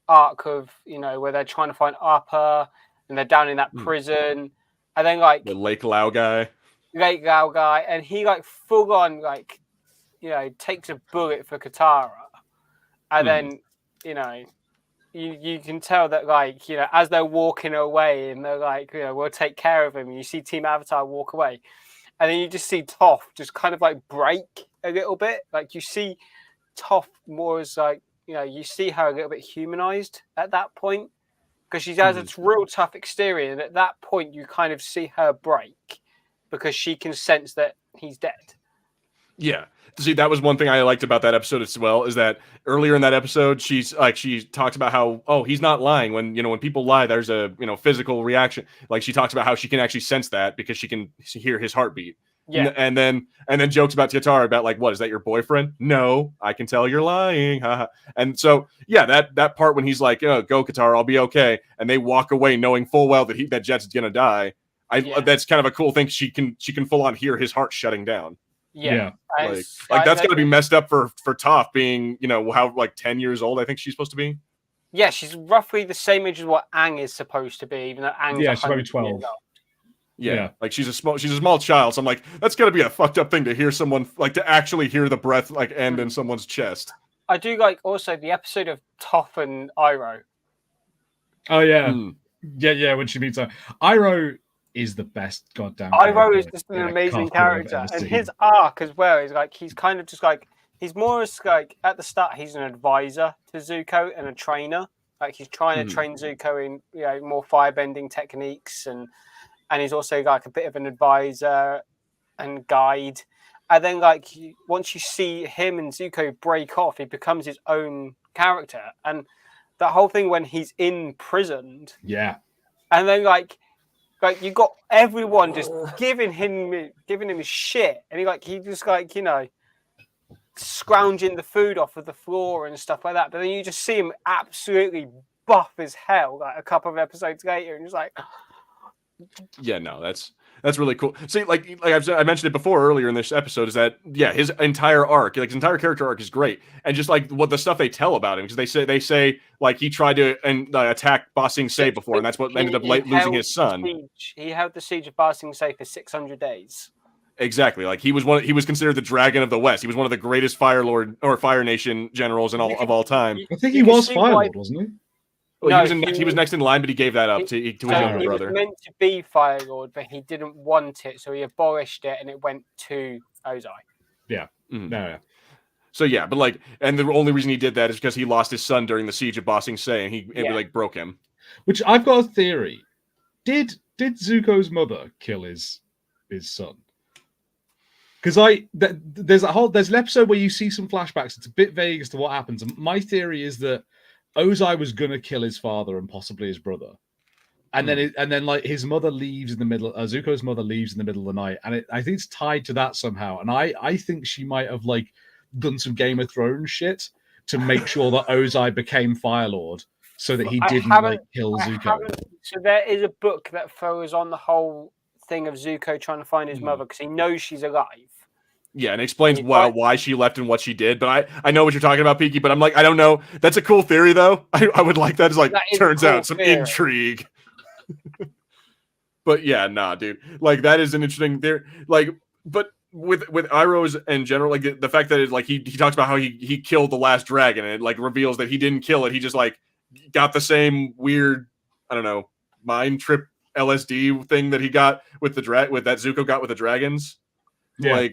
arc of where they're trying to find Appa and they're down in that prison, and then like the Lake Lao guy, and he like full on like takes a bullet for Katara, and then you can tell that like as they're walking away and they're like we'll take care of him, and you see Team Avatar walk away, and then you just see Toph just kind of like break a little bit. Like you see Toph more as like you see her a little bit humanized at that point, because she has a real tough exterior, and at that point you kind of see her break because she can sense that he's dead. Yeah. See, that was one thing I liked about that episode as well, is that earlier in that episode, she talks about how, he's not lying. When people lie, there's a, physical reaction. Like she talks about how she can actually sense that because she can hear his heartbeat. Yeah. And then jokes about Katara about like, what, is that your boyfriend? No, I can tell you're lying. And so, yeah, that part when he's like, go Katara, I'll be okay. And they walk away knowing full well that Jet's going to die. That's kind of a cool thing. She can full on hear his heart shutting down. Yeah. Like that's gonna be messed up for Toph being, how like 10 years old I think she's supposed to be. Yeah, she's roughly the same age as what Aang is supposed to be, even though Aang's she's maybe 12. Yeah, like she's a small child, so I'm like, that's gotta be a fucked up thing to hear someone like to actually hear the breath like end in someone's chest. I do like also the episode of Toph and Iroh. Oh yeah, yeah. When she meets her, Iroh is the best goddamn. Iroh is just an amazing character, and his arc as well is like he's kind of just like he's more as like at the start he's an advisor to Zuko and a trainer. Like he's trying to train Zuko in more firebending techniques, and he's also like a bit of an advisor and guide. And then like once you see him and Zuko break off, he becomes his own character, and that whole thing when he's imprisoned. Yeah, and then like you got everyone just giving him his shit, and he just scrounging the food off of the floor and stuff like that. But then you just see him absolutely buff as hell, like a couple of episodes later, and just like, yeah, no, that's really cool. See, like I mentioned it before earlier in this episode, is that his entire arc, like his entire character arc, is great, and just like what the stuff they tell about him, because they say like he tried to attack Ba Sing Se before, and that's what ended up losing his son. He held the siege of Ba Sing Se for 600 days. Exactly, like he was considered the Dragon of the West. He was one of the greatest Fire Lord or Fire Nation generals of all time. I think he was Fire Lord, wasn't he? Well, he was next in line, but he gave that up to his younger brother. He was meant to be Fire Lord, but he didn't want it, so he abolished it, and it went to Ozai. Yeah. No. So yeah, but like, and the only reason he did that is because he lost his son during the siege of Ba Sing Se, and it broke him. Which I've got a theory. Did Zuko's mother kill his son? Because there's an episode where you see some flashbacks. It's a bit vague as to what happens. And my theory is that Ozai was gonna kill his father and possibly his brother, and then like his mother leaves in the middle. Zuko's mother leaves in the middle of the night, and I think it's tied to that somehow. And I think she might have like done some Game of Thrones shit to make sure that Ozai became Fire Lord, so that he didn't like kill Zuko. So there is a book that focuses on the whole thing of Zuko trying to find his mother because he knows she's alive. Yeah, and explains why she left and what she did. But I know what you're talking about, Peaky, but I'm like, I don't know. That's a cool theory, though. I would like that. It's like, turns out some intrigue. But yeah, nah, dude. Like, that is an interesting theory. Like, but with Iroh's in general, like, the fact that he talks about how he killed the last dragon, and it, like, reveals that he didn't kill it. He just, like, got the same weird, I don't know, mind trip LSD thing that he got with that Zuko got with the dragons. Yeah.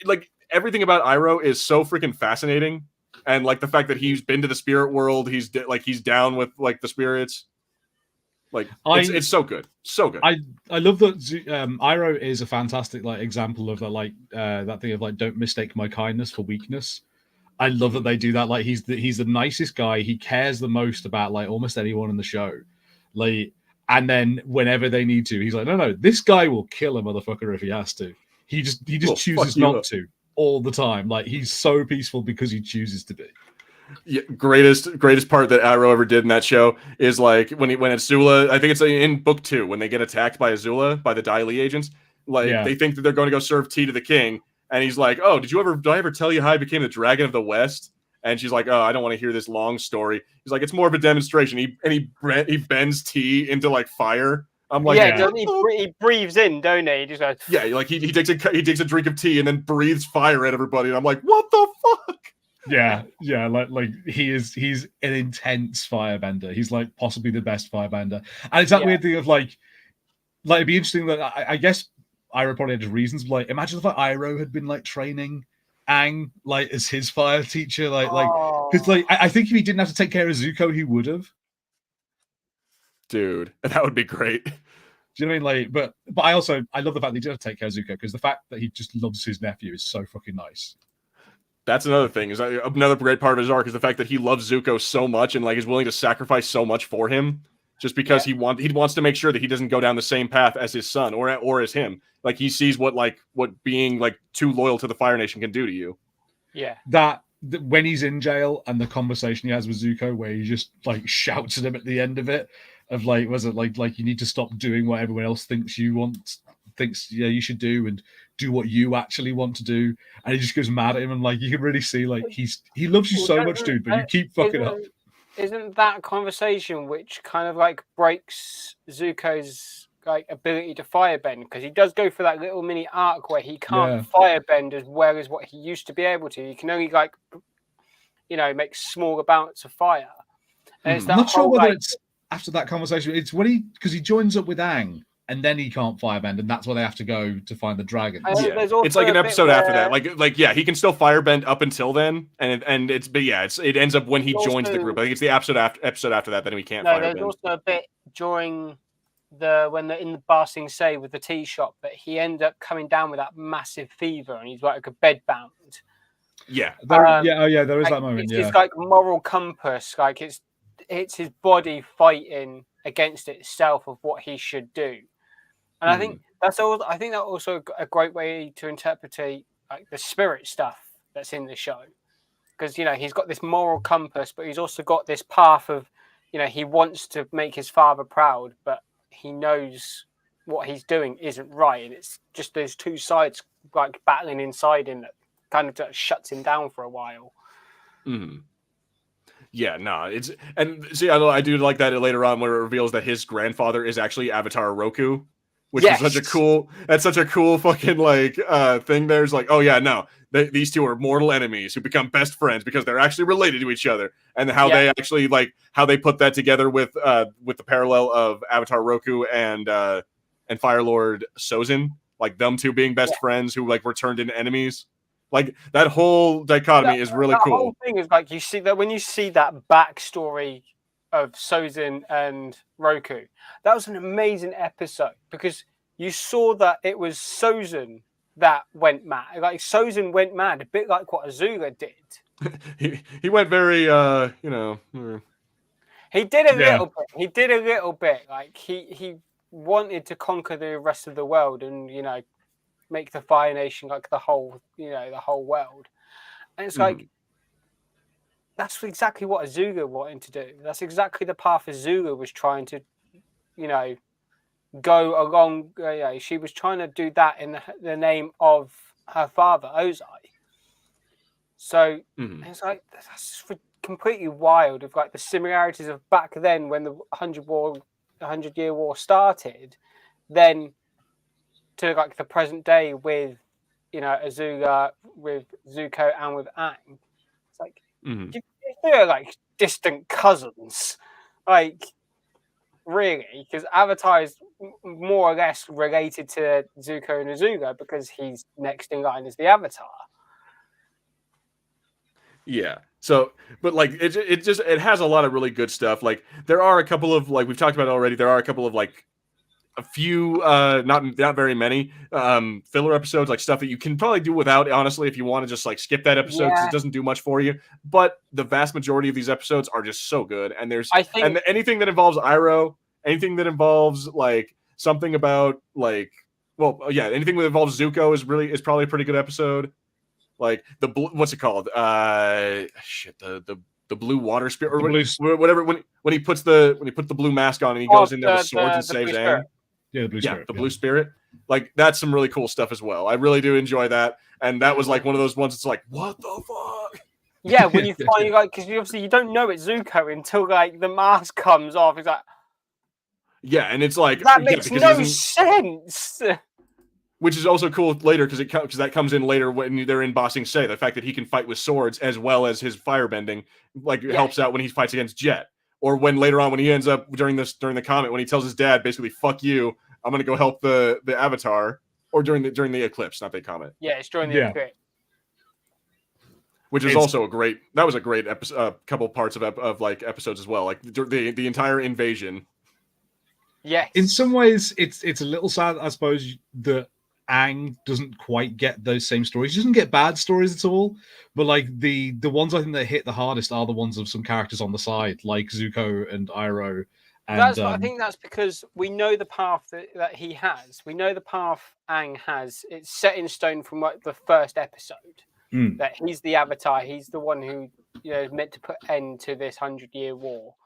Like everything about Iroh is so freaking fascinating, and like the fact that he's been to the spirit world, he's down with like the spirits. Like it's so good, so good. I love that Iroh is a fantastic like example of that thing of like, don't mistake my kindness for weakness. I love that they do that. Like he's the nicest guy. He cares the most about like almost anyone in the show. Like, and then whenever they need to, he's like, no, this guy will kill a motherfucker if he has to. He just chooses not to all the time. Like he's so peaceful because he chooses to be. Yeah, greatest part that Iroh ever did in that show is like when Azula, I think it's in book 2, when they get attacked by Azula, by the Dai Li agents, like they think that they're going to go serve tea to the king, and he's like, oh, did I ever tell you how I became the Dragon of the West? And she's like, oh, I don't want to hear this long story. He's like, it's more of a demonstration. He bends tea into like fire. I'm like, he breathes in, don't he? He just goes, yeah, like he takes a drink of tea and then breathes fire at everybody, and I'm like, what the fuck? Yeah, like he's an intense firebender. He's like possibly the best firebender, and it's that weird thing of like it'd be interesting that I guess Iroh probably had his reasons. But, like, imagine if like Iroh had been like training Aang like as his fire teacher, because I think if he didn't have to take care of Zuko, he would have. Dude, that would be great. Do you know what I mean? Like, but I love the fact that he did have to take care of Zuko, because the fact that he just loves his nephew is so fucking nice. That's another thing. Is another great part of his arc is the fact that he loves Zuko so much and like is willing to sacrifice so much for him, just because he wants to make sure that he doesn't go down the same path as his son or as him. Like he sees what being like too loyal to the Fire Nation can do to you. Yeah. That when he's in jail and the conversation he has with Zuko, where he just like shouts at him at the end of it, of like, was it like you need to stop doing what everyone else thinks you should do, and do what you actually want to do. And he just goes mad at him, and like you can really see like he loves you so much, dude, but you keep fucking up. Isn't that conversation which kind of like breaks Zuko's like ability to firebend? Because he does go for that little mini arc where he can't firebend as well as what he used to be able to. He can only like make small amounts of fire. And it's that I'm not sure whether it's after that conversation. It's when because he joins up with Aang, and then he can't firebend, and that's where they have to go to find the dragons. It's like an episode after that. Like he can still firebend up until then, and it ends up when he joins the group. I think it's the episode after that he can't firebend. There's also a bit during when they're in the Ba Sing Se with the tea shop, but he ended up coming down with that massive fever, and he's like a bed bound. Yeah. There is that moment. It's his like moral compass, like it's his body fighting against itself of what he should do. And I think that's also a great way to interpret like the spirit stuff that's in the show, because he's got this moral compass, but he's also got this path of he wants to make his father proud, but he knows what he's doing isn't right, and it's just those two sides like battling inside him that kind of just shuts him down for a while. Yeah, no, I do like that later on where it reveals that his grandfather is actually Avatar Roku. Which is such a cool fucking like thing. There's like, oh yeah, no, these two are mortal enemies who become best friends because they're actually related to each other, and how they actually how they put that together with the parallel of Avatar Roku and Fire Lord Sozin, like them two being best friends who like were turned into enemies. Like that whole dichotomy is really cool. The whole thing is like you see that when you see that backstory of Sozin and Roku, that was an amazing episode because you saw that it was Sozin that went mad. Like Sozin went mad, a bit like what Azula did. he went very He did a little bit. He did a little bit. Like he wanted to conquer the rest of the world and make the Fire Nation like the whole world. And it's like that's exactly what Azula wanted to do. That's exactly the path Azula was trying to, go along. She was trying to do that in the name of her father, Ozai. So it's like that's completely wild. Of like the similarities of back then when the 100-Year War started, then to like the present day with, Azula, with Zuko, and with Aang. It's like. They're like distant cousins, like really, because Avatar is more or less related to Zuko and Azula because he's next in line as the Avatar. Yeah, So, but like it has a lot of really good stuff. Like there are a couple of like we've talked about already. There are a couple of like a few not very many filler episodes, like stuff that you can probably do without, honestly, if you want to just like skip that episode because it doesn't do much for you. But the vast majority of these episodes are just so good, and anything that involves Iroh, anything that involves like something about like anything that involves Zuko is probably a pretty good episode. Like what's it called? The blue water spirit or whatever. When he puts the blue mask on and he goes in there with swords and saves Aang. Yeah, the blue spirit. Blue spirit. Like that's some really cool stuff as well. I really do enjoy that, and that was like one of those ones. It's like, what the fuck? Yeah, when you find because you don't know it's Zuko until like the mask comes off. It's like, yeah, and it's like that makes no sense. Which is also cool later because that comes in later when they're in Ba Sing Se. The fact that he can fight with swords as well as his firebending helps out when he fights against Jet. Or when later on when he ends up during the comet when he tells his dad basically "fuck you, I'm gonna go help the Avatar," or during the eclipse, not the comet. Yeah, it's during the eclipse. Which is also a great episode, couple parts of like episodes as well, like the entire invasion. Yeah. In some ways, it's a little sad, I suppose, that Aang doesn't quite get those same stories. He doesn't get bad stories at all, but like the ones I think that hit the hardest are the ones of some characters on the side, like Zuko and Iroh. And I think that's because we know the path that he has. We know the path Aang has. It's set in stone from like the first episode that he's the Avatar. He's the one who is meant to put end to this 100-year war,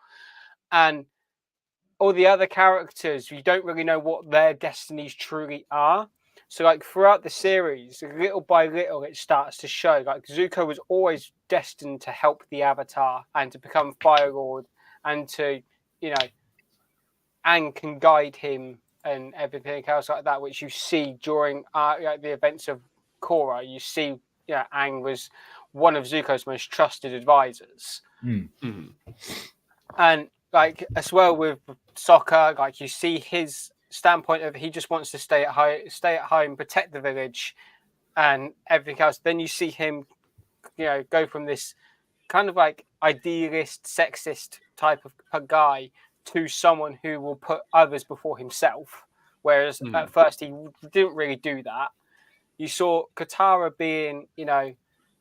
and all the other characters, you don't really know what their destinies truly are. So, like, throughout the series, little by little, it starts to show. Like, Zuko was always destined to help the Avatar and to become Fire Lord and to, Aang can guide him and everything else like that, which you see during the events of Korra. You see, Aang was one of Zuko's most trusted advisors. Mm-hmm. And, like, as well with Sokka, like, you see his standpoint of he just wants to stay at home, protect the village and everything else. Then you see him go from this kind of like idealist, sexist type of a guy to someone who will put others before himself, whereas at first he didn't really do that. You saw Katara being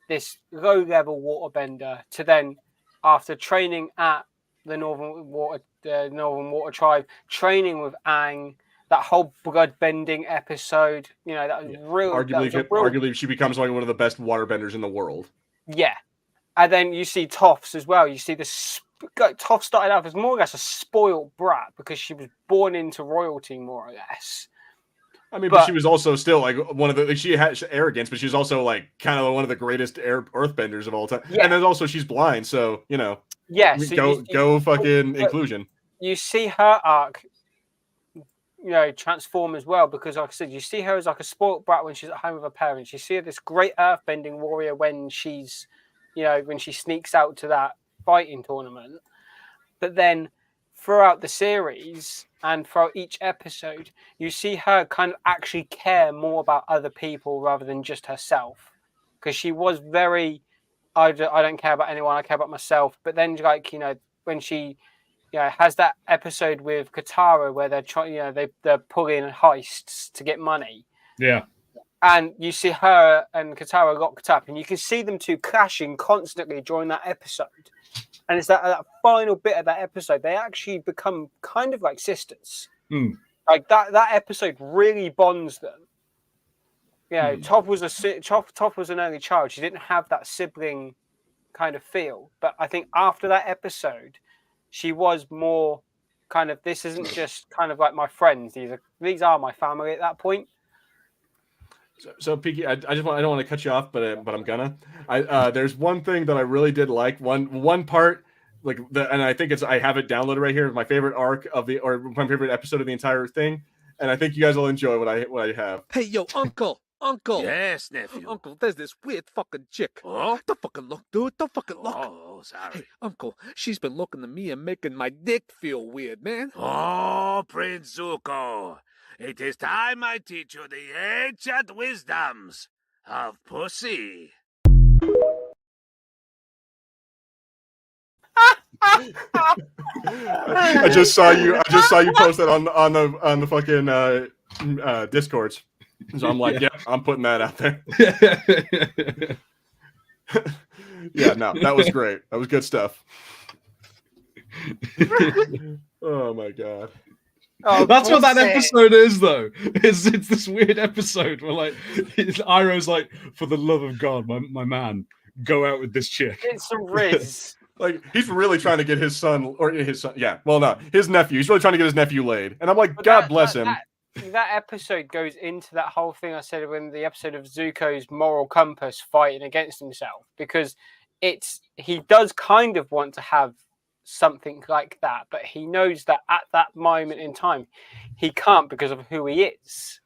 this low-level waterbender to then, after training at the Northern Water Tribe, training with Aang, that whole blood-bending episode, that was real. Arguably, she becomes like one of the best waterbenders in the world. Yeah. And then you see Toph as well. You see Toph started out as more or less a spoiled brat because she was born into royalty, more or less. I mean, but she was also still like one of the. She had arrogance, but she was also like kind of one of the greatest earthbenders of all time. Yeah. And then also she's blind, so Yeah. So go fucking inclusion. You see her arc, transform as well because, like I said, you see her as like a spoiled brat when she's at home with her parents. You see her this great earthbending warrior when she's, when she sneaks out to that fighting tournament. But then throughout the series and throughout each episode, you see her kind of actually care more about other people rather than just herself. Because she was very, I don't care about anyone, I care about myself. But then, like, when she has that episode with Katara where they're trying, they're pulling heists to get money. Yeah. And you see her and Katara locked up, and you can see them two clashing constantly during that episode. And it's that final bit of that episode, they actually become kind of like sisters. Like that episode really bonds them. Toph was an only child. She didn't have that sibling kind of feel. But I think after that episode, she was more kind of, this isn't just kind of like my friends. These are my family at that point. So Peaky, I don't want to cut you off, but I'm gonna. There's one thing that I really did like. One part, and I think I have it downloaded right here. My favorite arc or my favorite episode of the entire thing, and I think you guys will enjoy what I have. Hey, yo, Uncle. Yes, nephew. Uncle, there's this weird fucking chick. Oh? Don't fucking look, dude. Don't fucking look. Oh, sorry. Hey, Uncle, she's been looking at me and making my dick feel weird, man. Oh, Prince Zuko. It is time I teach you the ancient wisdoms of pussy. I just saw you post that on the fucking Discords. So I'm like, yeah, I'm putting that out there. Yeah, no, that was great. That was good stuff. Oh my god. Oh, That's what that bullshit. episode is, though. It's this weird episode where, like, Iroh's like, for the love of God, my man, go out with this chick. It's some Riz. Like, he's really trying to get his son, yeah, well, no, his nephew. He's really trying to get his nephew laid. And I'm like, But God bless him. That episode goes into that whole thing I said when the episode of Zuko's moral compass fighting against himself, because he does kind of want to have something like that, but he knows that at that moment in time he can't because of who he is.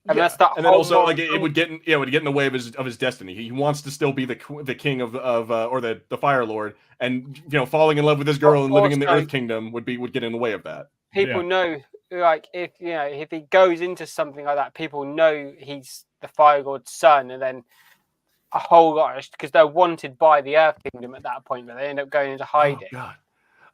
And that's that. And then also, like, it would get in the way of his destiny. He wants to still be the king of or the Fire Lord, and falling in love with this girl and living in the Earth Kingdom would get in the way of that. People know, like, if he goes into something like that, people know he's the Fire Lord's son, and then a whole lot, because they're wanted by the Earth Kingdom at that point, but they end up going into hiding. Oh God.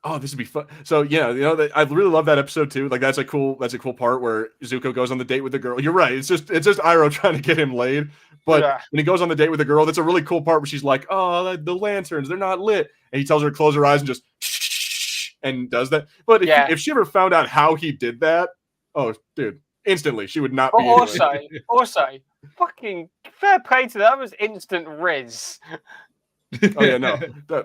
Oh, this would be fun. So I really love that episode too. Like, that's a cool part where Zuko goes on the date with the girl. You're right. It's just Iroh trying to get him laid. But when he goes on the date with the girl, that's a really cool part where she's like, "Oh, the lanterns, they're not lit," and he tells her to close her eyes and just shh, and does that. But if she ever found out how he did that, oh, dude, instantly she would not. But also, fucking fair play to that was instant Riz. Oh yeah, no,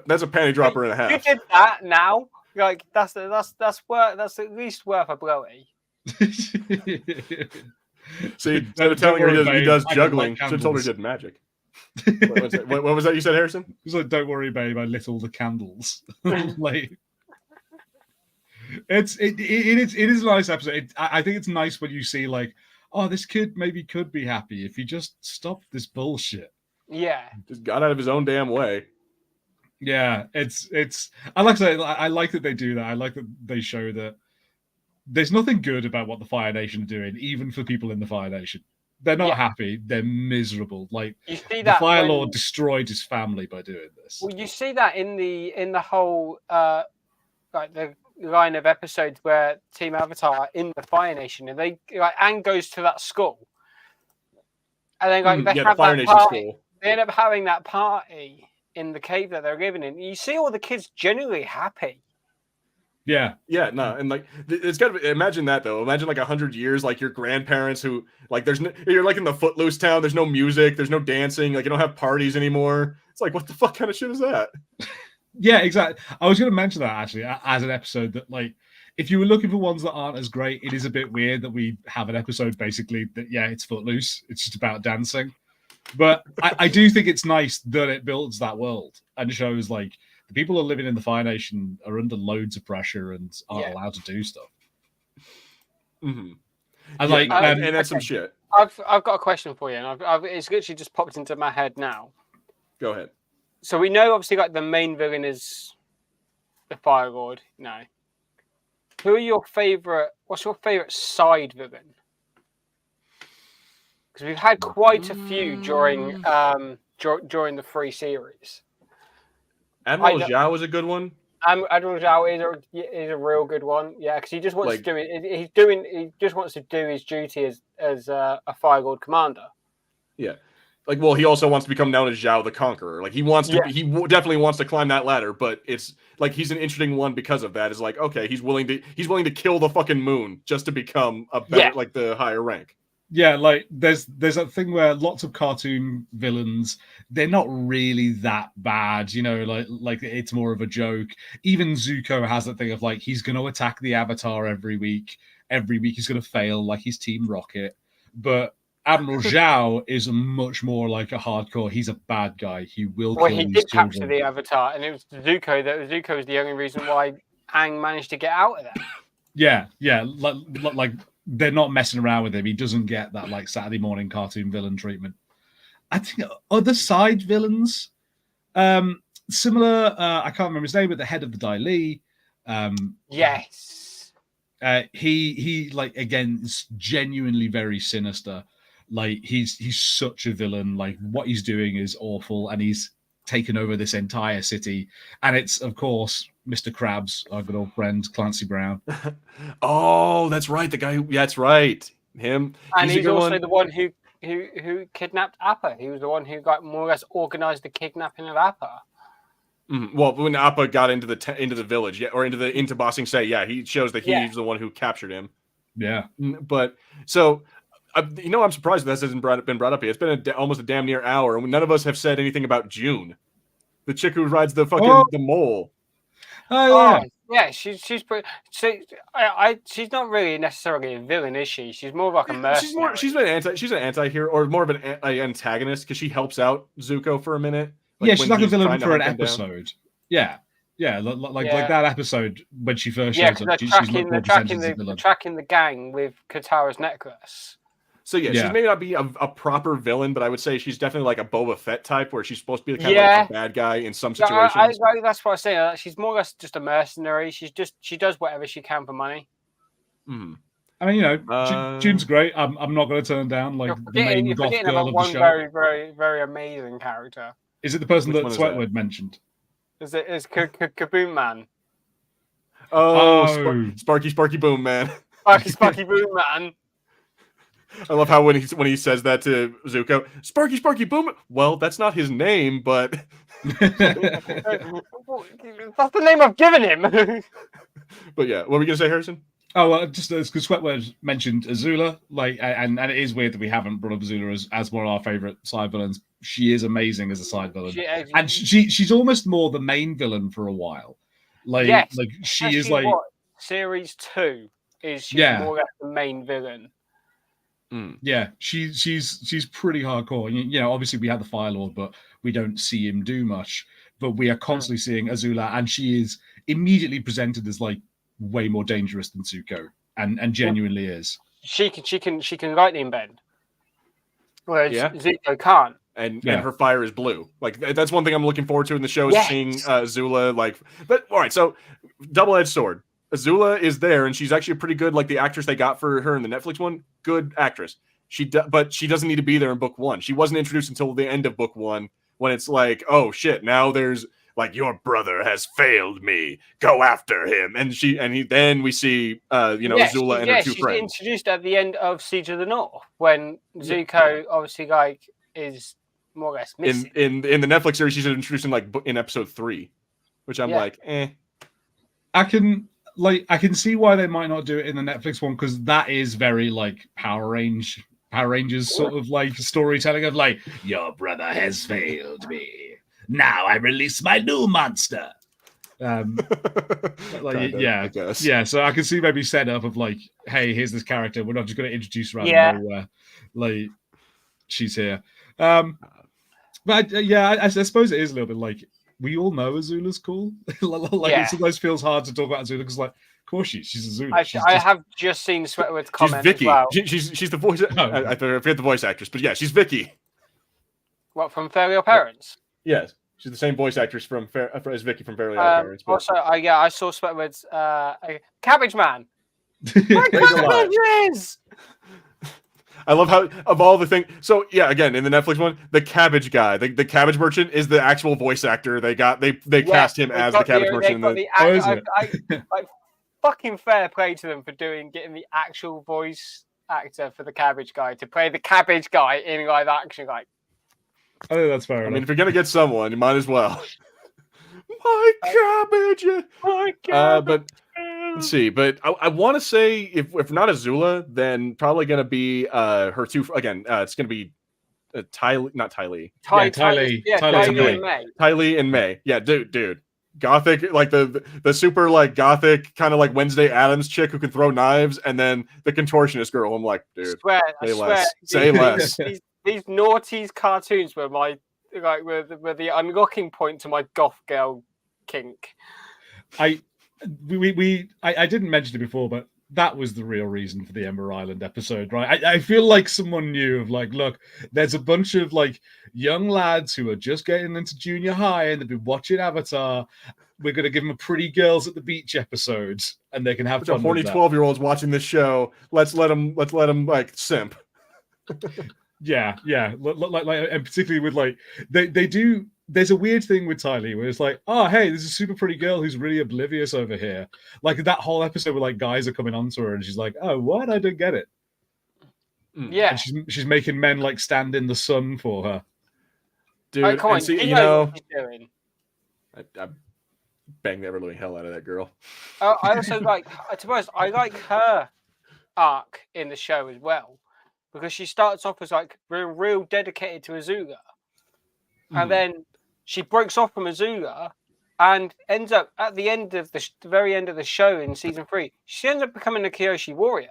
that's a panty dropper and a half. You did that now, like that's at least worth a blowy. See, instead of telling her he does juggling, should have told her he did magic. What was that you said, Harrison? He's like, "Don't worry, babe, I lit all the candles." Like, it is a nice episode. I think it's nice when you see, like, oh, this kid maybe could be happy if he just stopped this bullshit. Yeah, just got out of his own damn way. Yeah, it's. I like to say, I like that they do that. I like that they show that there's nothing good about what the Fire Nation are doing, even for people in the Fire Nation. They're not happy. They're miserable. Like, you see the Fire Lord destroyed his family by doing this. Well, you see that in the whole like the line of episodes where Team Avatar are in the Fire Nation, and they like Aang goes to that school, and then they have Fire that Nation party. school. They end up having that party in the cave that they're living in. You see all the kids genuinely happy. Yeah, no, and like it's got to imagine that though. Imagine like 100 years, like your grandparents who like you're like in the Footloose town. There's no music, there's no dancing, like you don't have parties anymore. It's like, what the fuck kind of shit is that? Yeah, exactly. I was going to mention that actually as an episode that, like, if you were looking for ones that aren't as great, it is a bit weird that we have an episode basically that it's Footloose. It's just about dancing. But I do think it's nice that it builds that world and shows like the people who are living in the Fire Nation are under loads of pressure and aren't allowed to do stuff. Mm-hmm. And and that's some shit. I've got a question for you, and it's literally just popped into my head now. Go ahead. So we know obviously like the main villain is the Fire Lord. No. Who are your favorite? What's your favorite side villain? Because we've had quite a few during the free series. Admiral Zhao is a good one. Admiral Zhao is a real good one. Yeah, because he just wants to do it. He just wants to do his duty as a Fire Lord commander. Yeah. Like, well, he also wants to become known as Zhao the Conqueror. Like, he wants to. He definitely wants to climb that ladder. But it's like he's an interesting one because of that. Is like, okay, he's willing to kill the fucking moon just to become a better, like the higher rank. Yeah, like there's a thing where lots of cartoon villains, they're not really that bad, like it's more of a joke. Even Zuko has that thing of like he's going to attack the Avatar every week. Every week he's going to fail, like he's Team Rocket. But Admiral Zhao is much more like a hardcore. He's a bad guy. He will. Well, he did capture the Avatar, and it was Zuko. Zuko was the only reason why Aang managed to get out of there. Yeah, like they're not messing around with him. He doesn't get that like Saturday morning cartoon villain treatment. I think other side villains, similar. I can't remember his name, but the head of the Dai Li. Yes. He like again is genuinely very sinister. Like he's such a villain. Like what he's doing is awful, and he's taken over this entire city. And it's of course Mr. Krabs, our good old friend Clancy Brown. Oh, that's right. The guy who, yeah, that's right. Him. And a he's good also one. the one who kidnapped Appa. He was the one who got more or less organized the kidnapping of Appa. Well, when Appa got into the village, yeah, or into Bossing Say, yeah, he shows that he's the one who captured him. Yeah. But so, I'm surprised this hasn't been brought up yet. It's been almost a damn near hour, and none of us have said anything about June, the chick who rides the fucking the mole. Oh yeah, she's pretty. She's not really necessarily a villain, is she? She's more like a mercenary. She's an anti-hero, or more of an antagonist, because she helps out Zuko for a minute. Yeah, she's like a villain for an episode. Yeah, like that episode when she first shows up. She's tracking the gang with Katara's necklace. So she's maybe not be a proper villain, but I would say she's definitely like a Boba Fett type, where she's supposed to be kind of like a bad guy in some situations. That's what I say. She's more or less just a mercenary. She does whatever she can for money. Mm. I mean, June's great. I'm not going to turn down like the main goth girl of the show. Very, very, very amazing character. Is it the person that Sweatwood mentioned? Is Kaboom Man? Oh, Sparky Boom Man. Sparky Boom Man. I love how when he says that to Zuko, Sparky Boom. Well, that's not his name, but that's the name I've given him. But yeah, what were we gonna say, Harrison? Oh, well, just because Sweatword mentioned Azula, and it is weird that we haven't brought up Azula as one of our favorite side villains. She is amazing as a side villain, and she's almost more the main villain for a while. She is like series 2 is more or less the main villain. Yeah, she's pretty hardcore. Obviously we have the Fire Lord, but we don't see him do much. But we are constantly seeing Azula, and she is immediately presented as like way more dangerous than Zuko, and genuinely is. She can lightning bend, whereas Zuko can't. And her fire is blue. Like that's one thing I'm looking forward to in the show is seeing Azula. But all right, so double-edged sword. Azula is there, and she's actually pretty good. Like the actress they got for her in the Netflix one, good actress. But she doesn't need to be there in book 1. She wasn't introduced until the end of book 1, when it's like, oh shit, now there's like your brother has failed me. Go after him, then we see Azula and her two friends. She's introduced at the end of Siege of the North when Zuko obviously is more or less missing. In the Netflix series, she's introduced in episode 3, which I'm like, eh. I can see why they might not do it in the Netflix one, because that is very like Power Rangers sort of like storytelling of like, your brother has failed me. Now I release my new monster. I guess. Yeah. So I can see maybe set up of like, hey, here's this character. We're not just going to introduce her out of nowhere. Like, she's here. But I suppose it is a little bit like, we all know Azula's cool. It sometimes feels hard to talk about Azula because, like, of course she's Azula. I have just seen Sweatwood's comment. She's Vicky. As well. She's the voice. I forget the voice actress, but yeah, she's Vicky. What, from Fairly Odd Parents? Yes, she's the same voice actress as Vicky from Fairly Odd Parents. But... Also, I saw Sweatwood's Cabbage Man. My cabbages! I love how, of all the things. So yeah, again, in the Netflix one, the cabbage guy, the cabbage merchant is the actual voice actor. They cast him as the cabbage merchant. Fucking fair play to them for getting the actual voice actor for the cabbage guy to play the cabbage guy in live action. Like, I think that's fair enough. I mean, if you're gonna get someone, you might as well. My cabbage. But let's see. But I want to say, if not Azula, then probably going to be her two again. It's going to be Ty Lee. Ty Lee and May. Yeah, dude. Gothic, like the super like gothic kind of like Wednesday Addams chick who can throw knives, and then the contortionist girl. I'm like, dude, say less. These naughties cartoons were were the unlocking point to my goth girl kink. I didn't mention it before, but that was the real reason for the Ember Island episode, right? I feel like someone knew of like, look, there's a bunch of like young lads who are just getting into junior high and they've been watching Avatar. We're going to give them a pretty girls at the beach episode, and they can have fun. Horny 12-year-olds watching this show. Let's let them like simp. Yeah, like, and particularly with like they do there's a weird thing with Ty Lee where it's like, oh, hey, there's a super pretty girl who's really oblivious over here. Like that whole episode where like guys are coming onto her and she's like, oh, what? I don't get it. Yeah. And she's making men like stand in the sun for her. Dude, Like, come on, see, you know what she's doing. I banged the ever living hell out of that girl. I also like, to be honest, I like her arc in the show as well, because she starts off as like real dedicated to Azula, and then she breaks off from Azula and ends up at the end of the very end of the show in season 3. She ends up becoming a Kyoshi warrior.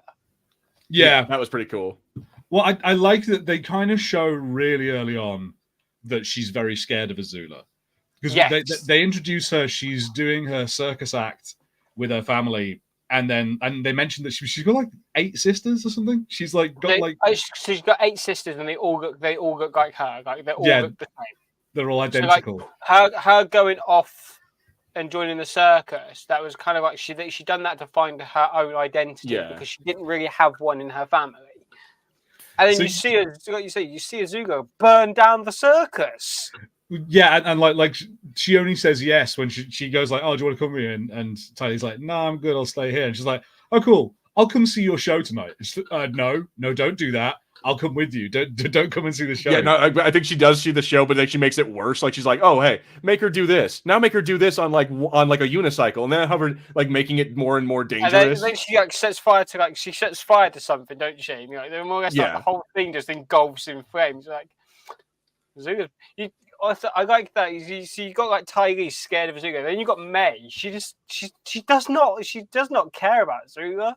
Yeah, that was pretty cool. Well, I like that they kind of show really early on that she's very scared of Azula. Because they introduce her, she's doing her circus act with her family, and they mentioned that she's got like 8 sisters or something. She's like got she's got 8 sisters, and they all look like her. Like they all look the same. They're all identical. So, like, her going off and joining the circus, that was kind of like she done that to find her own identity because she didn't really have one in her family. And then you see Zuko burn down the circus. Yeah, and like she only says yes when she goes like, oh, do you want to come with me? And Tylee's like, no, I'm good, I'll stay here. And she's like, oh, cool, I'll come see your show tonight. No, don't do that. I'll come with you. Don't come and see the show. Yeah, no, I think she does see the show, but then she makes it worse. Like she's like, oh, hey, make her do this. Now make her do this on like a unicycle, and then have her like making it more and more dangerous. And then she like sets fire to something, don't she? You know, then more or less like, the whole thing just engulfs in flames. Like, Zuko, I like that. You got like Ty Lee scared of Zuko. Then you got May. She does not care about Zuko.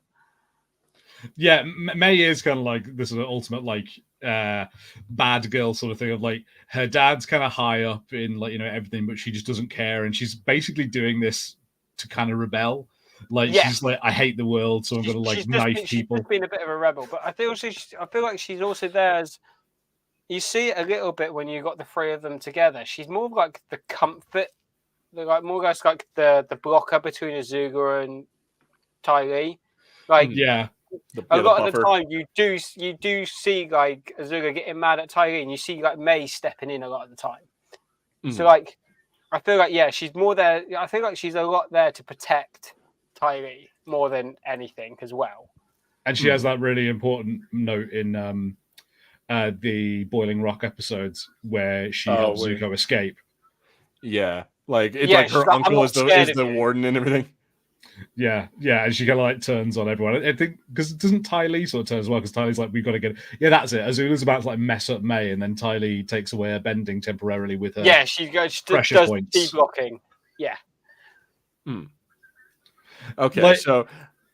Yeah, May is kind of like this is an ultimate like bad girl sort of thing of like her dad's kind of high up in like everything, but she just doesn't care, and she's basically doing this to kind of rebel. Like she's like, I hate the world, so I'm gonna like knife people. She's been a bit of a rebel, but I feel like she's also there as you see it a little bit when you got the 3 of them together. She's more of like the comfort, like more or less like the blocker between Azula and Ty Lee. Like a lot of the time, you do see like Azula getting mad at Ty Lee, and you see like May stepping in a lot of the time. So like, I feel like she's more there. I feel like she's a lot there to protect Ty Lee more than anything as well. And she has that really important note in the Boiling Rock episodes where she helps Zuko escape. Yeah, like it's like her uncle is the warden and everything. Yeah, and she kind of like turns on everyone. I think because doesn't Ty Lee sort of turn as well? Because Ty Lee's like, we've got to get. Yeah, that's it. Azula's about to like mess up May, and then Ty Lee takes away her bending temporarily with her. Yeah, she does de-blocking. Yeah. Okay, so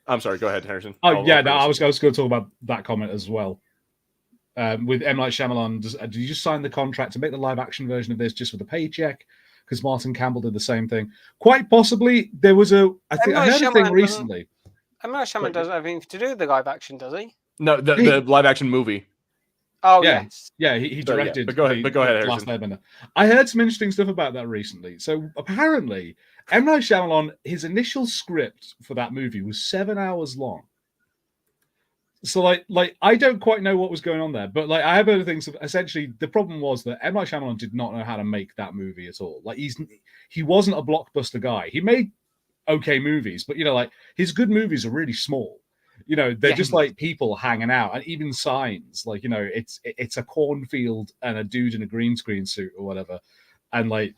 I'm sorry. Go ahead, Harrison. I was going to talk about that comment as well. With M. Night Shyamalan, did you just sign the contract to make the live action version of this just with a paycheck? Because Martin Campbell did the same thing. Quite possibly, there was I heard a thing recently. M. Night Shyamalan doesn't have anything to do with the live action, does he? No, the live action movie. Oh yes. Yeah, he directed. But go ahead, Last Airbender. I heard some interesting stuff about that recently. So apparently, M. Night Shyamalan, his initial script for that movie was 7 hours long. So like I don't quite know what was going on there, but like I have other things. Essentially, the problem was that M. Night Shyamalan did not know how to make that movie at all. Like he wasn't a blockbuster guy. He made okay movies, but like his good movies are really small. They're just like people hanging out, and even Signs, like it's a cornfield and a dude in a green screen suit or whatever, and like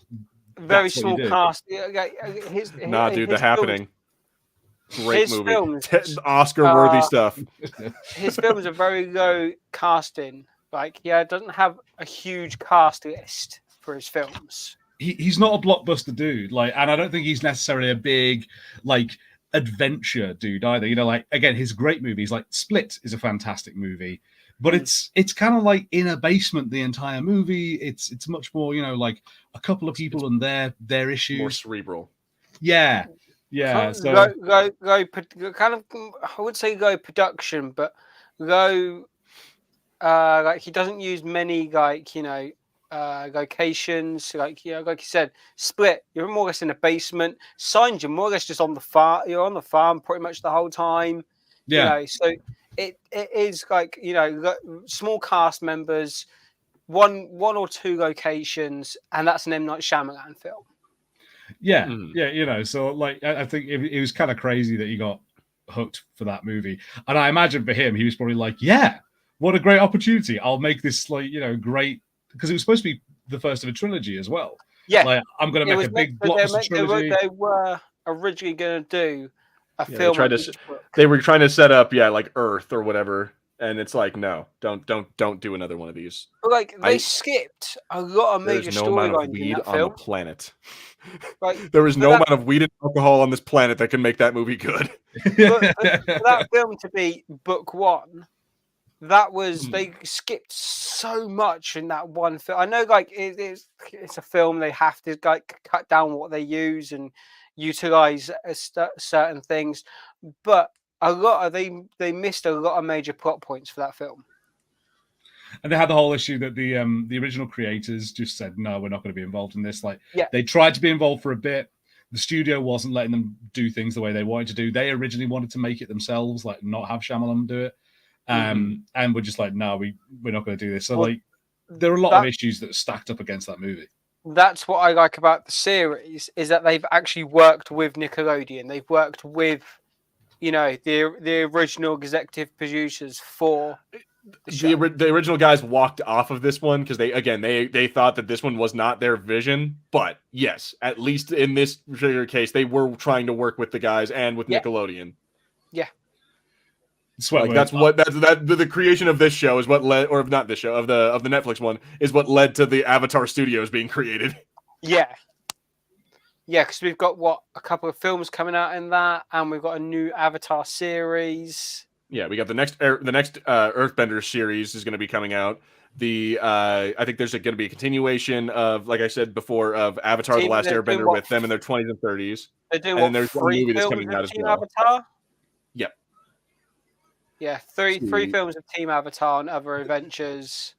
very small cast. Dude, The Happening. Great movie. Films, Oscar-worthy stuff. His films are very low casting. Like, doesn't have a huge cast list for his films. He's not a blockbuster dude. Like, and I don't think he's necessarily a big like adventure dude either. Like again, his great movies, like Split, is a fantastic movie, but it's kind of like in a basement the entire movie. It's much more like a couple of people and their issues. More cerebral. Yeah. So low kind of, I would say low production, but low. Like he doesn't use many locations. Like you said, Split, you're more or less in a basement. Signs, you're more or less just on the farm. You're on the farm pretty much the whole time. Yeah. So it is like small cast members. one or two locations, and that's an M. Night Shyamalan film. Yeah, yeah, so like I think it was kind of crazy that he got hooked for that movie, and I imagine for him, he was probably like, "Yeah, what a great opportunity! I'll make this great," because it was supposed to be the first of a trilogy as well. Yeah, like I'm going to make a big blockbuster trilogy. They were originally going to do a film. They were trying to set up, like Earth or whatever. And it's like, no, don't do another one of these. But like they skipped a lot of major storylines in that film. On the planet. There was no amount of weed and alcohol on this planet that can make that movie good. For that film to be book one, that was they skipped so much in that one film. I know, like it's a film; they have to like cut down what they use and utilize certain things, but a lot of they missed a lot of major plot points for that film. And they had the whole issue that the original creators just said, no, we're not going to be involved in this. They tried to be involved for a bit. The studio wasn't letting them do things the way they wanted to do. They originally wanted to make it themselves, like not have Shyamalan do it. And we're just like, no, we're not going to do this. So there are a lot of issues that are stacked up against that movie. That's what I like about the series, is that they've actually worked with Nickelodeon. They've worked with the original executive producers for the original guys walked off of this one because they thought that this one was not their vision. But yes, at least in this particular case, they were trying to work with the guys and with Nickelodeon. Yeah, the creation of this show is what led, or not this show, of the Netflix one is what led to the Avatar Studios being created. Yeah, because we've got a couple of films coming out in that, and we've got a new Avatar series. Yeah, we got the next Earthbender series is going to be coming out. I think there's going to be a continuation of, like I said before, of Avatar: The Last Airbender with them in their 20s and 30s. They're doing and there's one movie that's coming out as well. Avatar? Yep. Yeah, three films of Team Avatar and other adventures.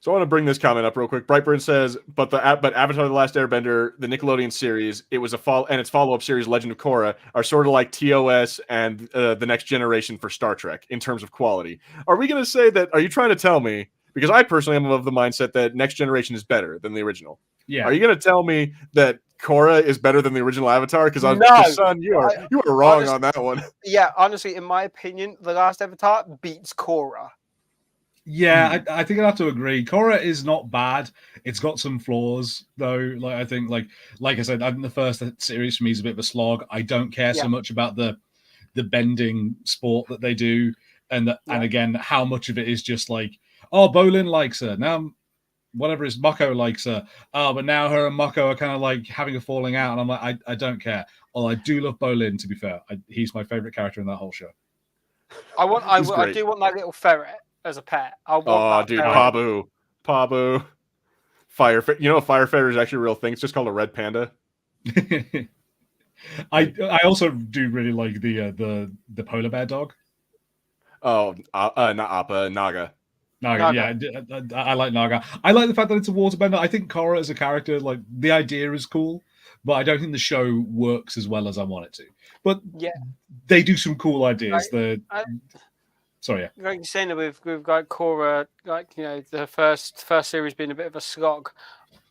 So I want to bring this comment up real quick. Brightburn says, but Avatar: The Last Airbender, the Nickelodeon series, it was and its follow-up series, Legend of Korra, are sort of like TOS and the Next Generation for Star Trek in terms of quality. Are we going to say that? Are you trying to tell me? Because I personally am of the mindset that Next Generation is better than the original. Yeah. Are you going to tell me that Korra is better than the original Avatar? Because son, you are wrong on that one. Yeah, honestly, in my opinion, The Last Avatar beats Korra. Yeah, I think I'd have to agree. Korra is not bad. It's got some flaws, though. I think, like I said, I think the first series for me is a bit of a slog. I don't care so much about the bending sport that they do, and again, how much of it is just like, oh, Bolin likes her now, whatever is Mako likes her. Oh, but now her and Mako are kind of like having a falling out, and I'm like, I don't care. Although I do love Bolin. To be fair, he's my favorite character in that whole show. I do want that little ferret as a pet. Pabu. Fire ferret is actually a real thing. It's just called a red panda. I also do really like the polar bear dog. Oh, not Appa, Naga. Naga, yeah, I like Naga. I like the fact that it's a waterbender. I think Korra as a character, like the idea is cool, but I don't think the show works as well as I want it to. But they do some cool ideas. Sorry, yeah. Like you're saying, we've got Korra, the first series being a bit of a slog.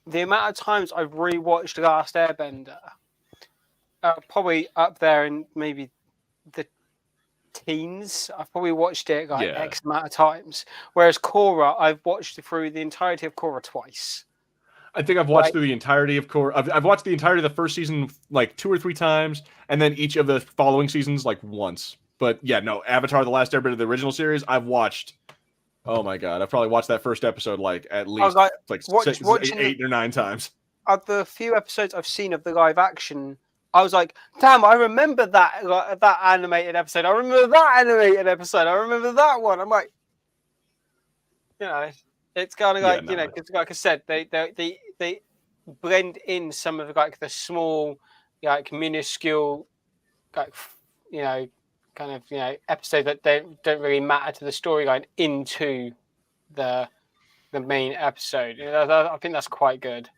The amount of times I've rewatched Last Airbender, probably up there in maybe the teens. I've probably watched it X amount of times. Whereas Korra, I've watched through the entirety of Korra twice. I think I've watched through the entirety of Korra. I've watched the entirety of the first season like 2 or 3 times, and then each of the following seasons like once. But yeah, no, Avatar: The Last Airbender, the original series, I've watched. Oh my god, I've probably watched that first episode like at least 8 or 9 times. Of the few episodes I've seen of the live action, I was like, damn, I remember that animated episode. I remember that animated episode. I remember that one. I'm like, it's kind of like because like I said, they blend in some of the small, minuscule, episode that don't really matter to the storyline into the main episode. I think that's quite good.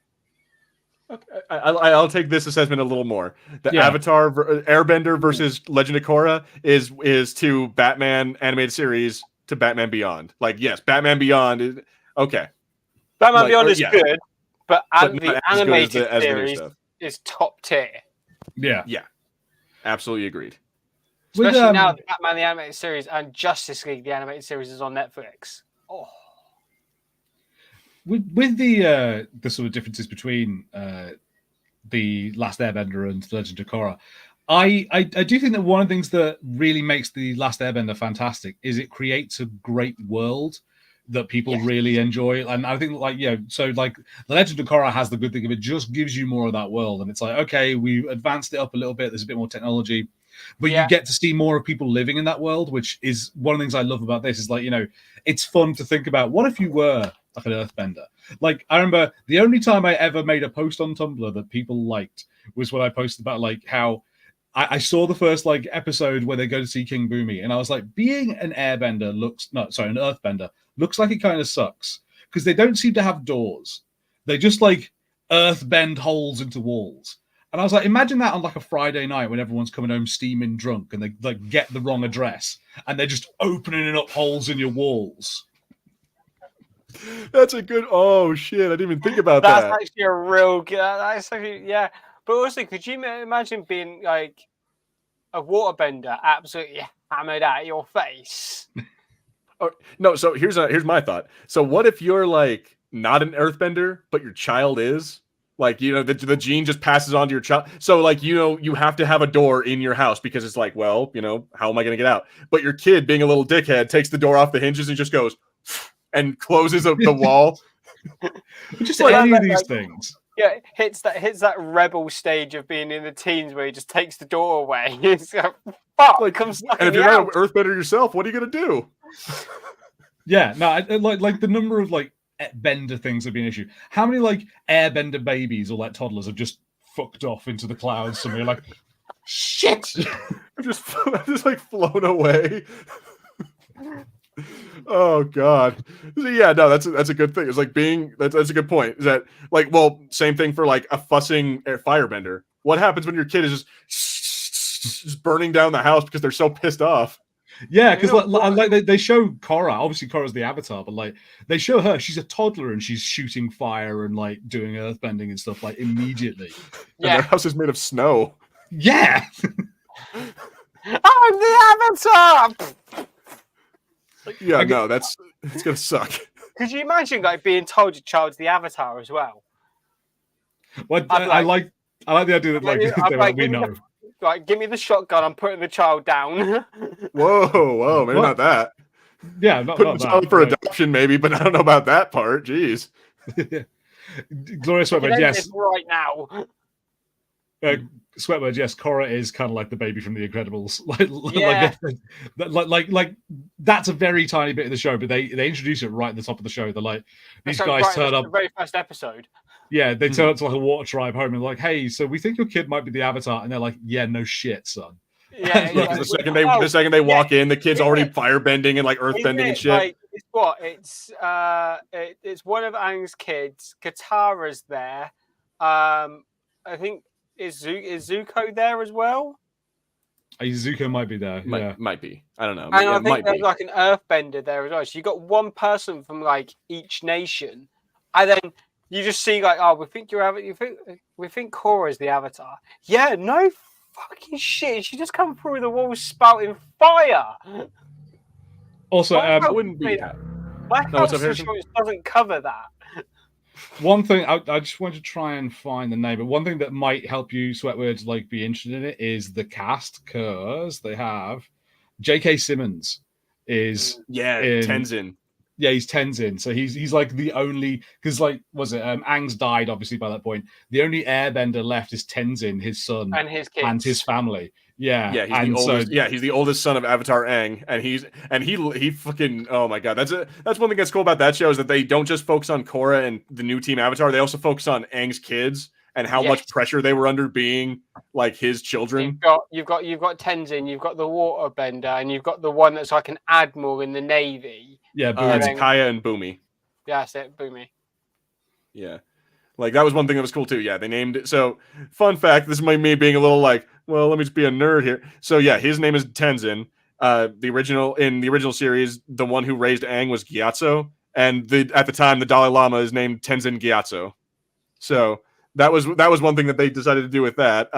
Okay. I'll take this assessment a little more. The Avatar Airbender versus Legend of Korra is to Batman animated series to Batman Beyond. Like, yes, Batman Beyond is okay. Batman Like, Beyond or- is yeah. good, but But the not as good as animated the Asmodee series stuff. is top tier. Yeah. Yeah, absolutely agreed. With, Especially now that Batman the Animated Series and Justice League the Animated Series is on Netflix. Oh, with the sort of differences between the Last Airbender and The Legend of Korra, I do think that one of the things that really makes The Last Airbender fantastic is it creates a great world that people really enjoy. And I think, like, so like The Legend of Korra has the good thing of it just gives you more of that world. And it's like, okay, we've advanced it up a little bit. There's a bit more technology, but you get to see more of people living in that world, which is one of the things I love about this is, like, it's fun to think about. What if you were like an earthbender? Like, I remember the only time I ever made a post on Tumblr that people liked was when I posted about like how I saw the first like episode where they go to see King Boomy, and I was like, being an airbender an earthbender looks like it kind of sucks because they don't seem to have doors. They just like earth bend holes into walls. And I was like, imagine that on like a Friday night when everyone's coming home steaming drunk and they like get the wrong address and they're just opening up holes in your walls. That's a good. Oh shit! I didn't even think about that's that. actually a real good. That's actually But also, could you imagine being like a waterbender absolutely hammered at your face? Oh, no, so here's my thought. So what if you're like not an earthbender, but your child is? Like, the gene just passes on to your child. So like, you have to have a door in your house because it's like, well, how am I going to get out? But your kid, being a little dickhead, takes the door off the hinges and just goes and closes the wall. Just like any of these things. Yeah, hits that rebel stage of being in the teens where he just takes the door away. It's like, fuck, Like, come stuck and in if the you're not house. an earthbender yourself, what are you going to do? Yeah, no, like the number of like bender things have been an issue. How many like airbender babies or like toddlers have just fucked off into the clouds somewhere? Like, shit, I've just like flown away. Oh god. So, yeah, no, that's a good thing. It's like that's a good point. Is that like, well, same thing for like a fussing firebender. What happens when your kid is just burning down the house because they're so pissed off? Yeah, because like they show Korra. Obviously, Korra's the avatar, but like they show her, she's a toddler and she's shooting fire and like doing earthbending and stuff like immediately. And their house is made of snow. Yeah, I'm the avatar. Yeah, no, it's gonna suck. Could you imagine like being told your child's the avatar as well? Well, I like the idea that like we know. Like, give me the shotgun. I'm putting the child down. Whoa, maybe not that. Yeah, not Putting the child that, for right. adoption, maybe, but I don't know about that part. Jeez. Gloria Sweatbird, yes. Right now. Sweatbird, yes. Korra is kind of like the baby from The Incredibles. Like that's a very tiny bit of the show, but they introduce it right at the top of the show. They're like, these guys turn up. The very first episode. Yeah, they turn up to like a water tribe home and like, hey, so we think your kid might be the avatar, and they're like, yeah, no shit, son. Yeah, the second they walk in, the kid's already firebending and like earthbending and shit. Like, it's it's one of Aang's kids. Katara's there. I think is Zuko there as well? Zuko might be there. Might be. I don't know. And I think there's like an earthbender there as well. So you got one person from like each nation, and then you just see like, oh, we think Korra is the avatar. Yeah, no fucking shit. She just come through the walls spouting fire. Also, I wouldn't be that. My house insurance doesn't cover that. One thing I just want to try and find the name, but one thing that might help you, Sweatwords, like be interested in it is the cast, because they have J.K. Simmons is Tenzin. Yeah, he's Tenzin. So he's like the only, because like Aang's died obviously by that point. The only airbender left is Tenzin, his son, and his kids and his family. Yeah, he's the oldest. He's the oldest son of Avatar Aang, and he fucking, oh my god, that's one thing that's cool about that show is that they don't just focus on Korra and the new team Avatar, they also focus on Aang's kids and how much pressure they were under being like his children. You've got Tenzin, you've got the waterbender, and you've got the one that's like an admiral in the navy. Yeah, it's Kaya and Boomy. Yeah, that's it, Boomy. Yeah. Like, that was one thing that was cool, too. Yeah, they named it. So, fun fact, this is me being a little like, well, let me just be a nerd here. So, yeah, his name is Tenzin. In the original series, the one who raised Aang was Gyatso. and at the time the Dalai Lama is named Tenzin Gyatso. So that was one thing that they decided to do with that.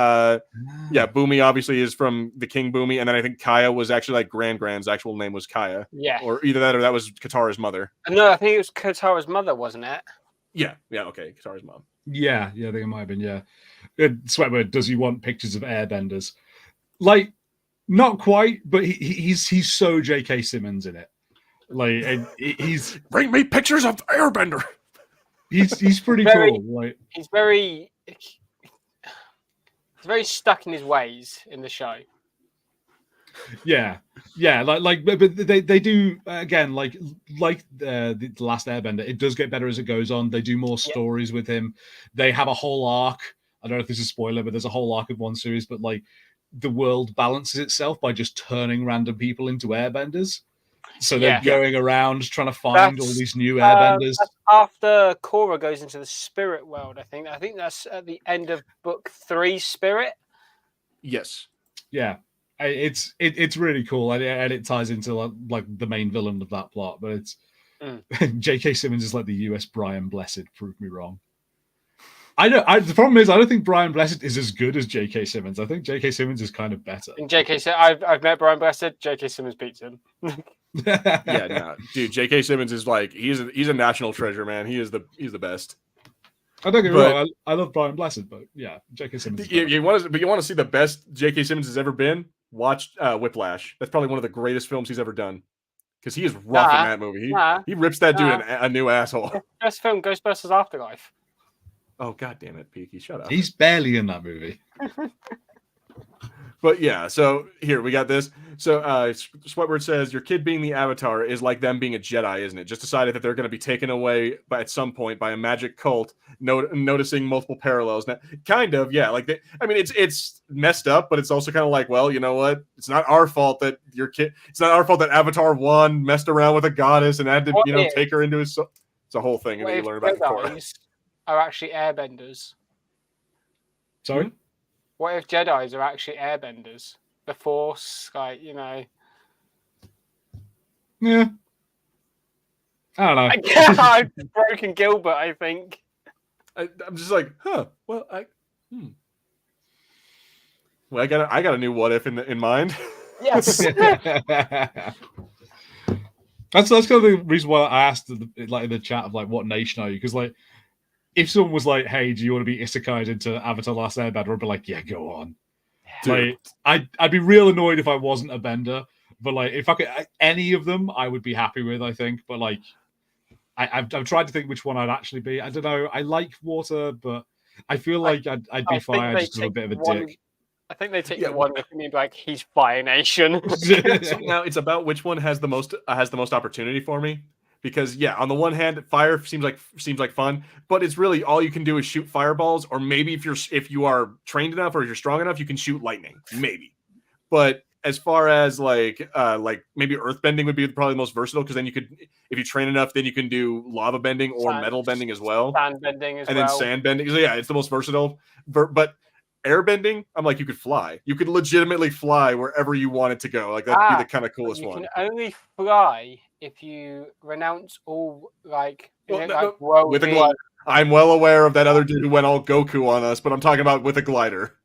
Yeah, Bumi obviously is from the King Bumi, and then I think Kaya was actually like Grand's actual name was Kaya. Yeah. Or either that or that was Katara's mother. No, I think it was Katara's mother, wasn't it? Yeah, okay, Katara's mom. Yeah, I think it might have been, yeah. Sweatword, does he want pictures of airbenders? Like, not quite, but he's so J.K. Simmons in it. Like, he's... Bring me pictures of Airbender! He's pretty cool. Like, he's very stuck in his ways in the show. Yeah, but they do again, like the Last Airbender. It does get better as it goes on. They do more stories with him. They have a whole arc. I don't know if this is a spoiler, but there's a whole arc of one series. But like, the world balances itself by just turning random people into airbenders. So they're going around trying to find all these new airbenders. After Korra goes into the spirit world, I think that's at the end of book 3, Spirit. Yes. Yeah. It's really cool, and it ties into like the main villain of that plot. But it's J.K. Simmons is like the U.S. Brian Blessed. Prove me wrong. The problem is I don't think Brian Blessed is as good as J.K. Simmons. I think J.K. Simmons is kind of better. And I've met Brian Blessed. J.K. Simmons beats him. Yeah, no, dude. J.K. Simmons is like he's a national treasure, man. He's the best. I don't get me wrong. I love Brian Blessed, but yeah, J.K. Simmons. You want to see the best J.K. Simmons has ever been? Watch Whiplash. That's probably one of the greatest films he's ever done. Because he is rough in that movie. He rips that dude a new asshole. Best film, Ghostbusters Afterlife. Oh, god damn it, Peaky. Shut up. He's barely in that movie. But yeah, so here we got this. So Sweatbird says your kid being the Avatar is like them being a Jedi, isn't it? Just decided that they're going to be taken away at some point by a magic cult. Noticing multiple parallels. Now, kind of, yeah. Like, it's messed up, but it's also kind of like, well, you know what? It's not our fault that your kid. It's not our fault that Avatar 1 messed around with a goddess and had to, take her into his. It's a whole thing that you learn about Korra. Are actually airbenders. Sorry. What if Jedis are actually airbenders? The Force, Yeah. I don't know. I've broken Gilbert, I think. I'm just like, huh. Well, Well, I got a new what if in mind. Yes. That's kind of the reason why I asked in the chat of like, what nation are you? Because like, if someone was like, "Hey, do you want to be isekai'd into Avatar: Last Airbender?" I'd be like, "Yeah, go on." Dude. Like, I'd be real annoyed if I wasn't a bender, but like, if I could any of them, I would be happy with. I think, but like, I've tried to think which one I'd actually be. I don't know. I like water, but I feel like I'd be fire just a bit of a dick. I think they take the one that means like he's Fire Nation. So now it's about which one has the most opportunity for me. Because on the one hand, fire seems like fun, but it's really all you can do is shoot fireballs, or maybe if you are trained enough or if you're strong enough, you can shoot lightning, maybe. But as far as like maybe earthbending would be probably the most versatile, because then you could, if you train enough, then you can do lava bending or metal bending as well, sand bending then sand bending. So yeah, it's the most versatile. But airbending, I'm like, you could fly. You could legitimately fly wherever you wanted to go. Like that'd be the kind of coolest one. You can only fly if you renounce all with a glider. I'm well aware of that other dude who went all Goku on us, but I'm talking about with a glider.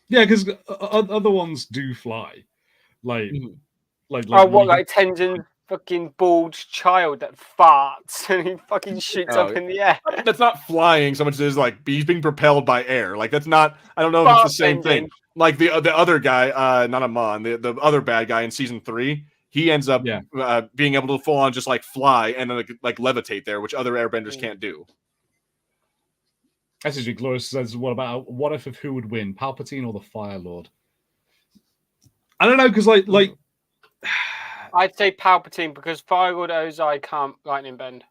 Yeah, because other ones do fly, like Tenzin fucking bald child that farts and he fucking shoots up in the air. That's not flying so much as like he's being propelled by air. Like that's not. I don't know if it's the same thing. Like the other guy, not Amon, the other bad guy in season 3. He ends up being able to full on just like fly and like levitate there, which other airbenders can't do. Actually, Glorious says, what if who would win, Palpatine or the Fire Lord? I don't know, because like I'd say Palpatine because Fire Lord Ozai can't lightning bend.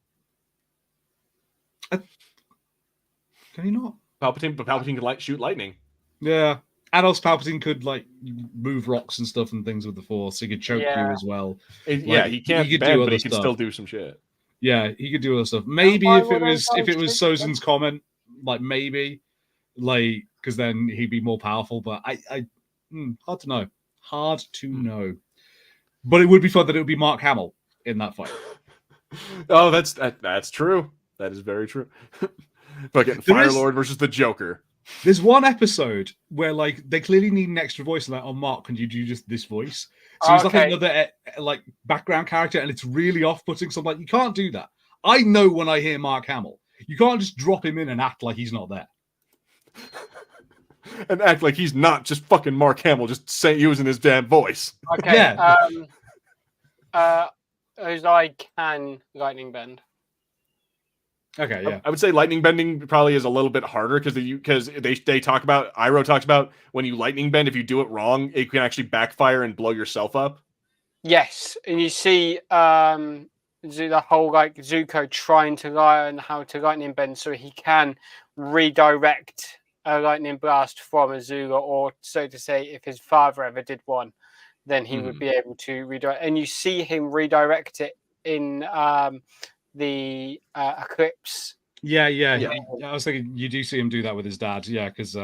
Can he not? Palpatine can shoot lightning. Yeah. And also Palpatine could like move rocks and stuff and things with the Force. He could choke you as well. He can't bend, but he can still do some shit. Yeah, he could do other stuff. Maybe if it was Sozin's comment, like maybe, like because then he'd be more powerful. But hard to know. But it would be fun that it would be Mark Hamill in that fight. Oh, that's true. That is very true. Fucking Fire Lord versus the Joker. There's one episode where like they clearly need an extra voice. Like, oh, Mark, can you do just this voice? So he's like another like background character, and it's really off-putting. So I'm like, you can't do that. I know when I hear Mark Hamill, you can't just drop him in and act like he's not there. And act like he's not just fucking Mark Hamill, just using his damn voice. Okay. Yeah. Ozai can lightning bend. Okay, yeah. I would say lightning bending probably is a little bit harder because they talk about, Iroh talks about when you lightning bend, if you do it wrong, it can actually backfire and blow yourself up. Yes, and you see the whole like Zuko trying to learn how to lightning bend so he can redirect a lightning blast from Azula, or so to say, if his father ever did one, then he would be able to redirect. And you see him redirect it in the Eclipse. Yeah. I was thinking you do see him do that with his dad. Yeah, because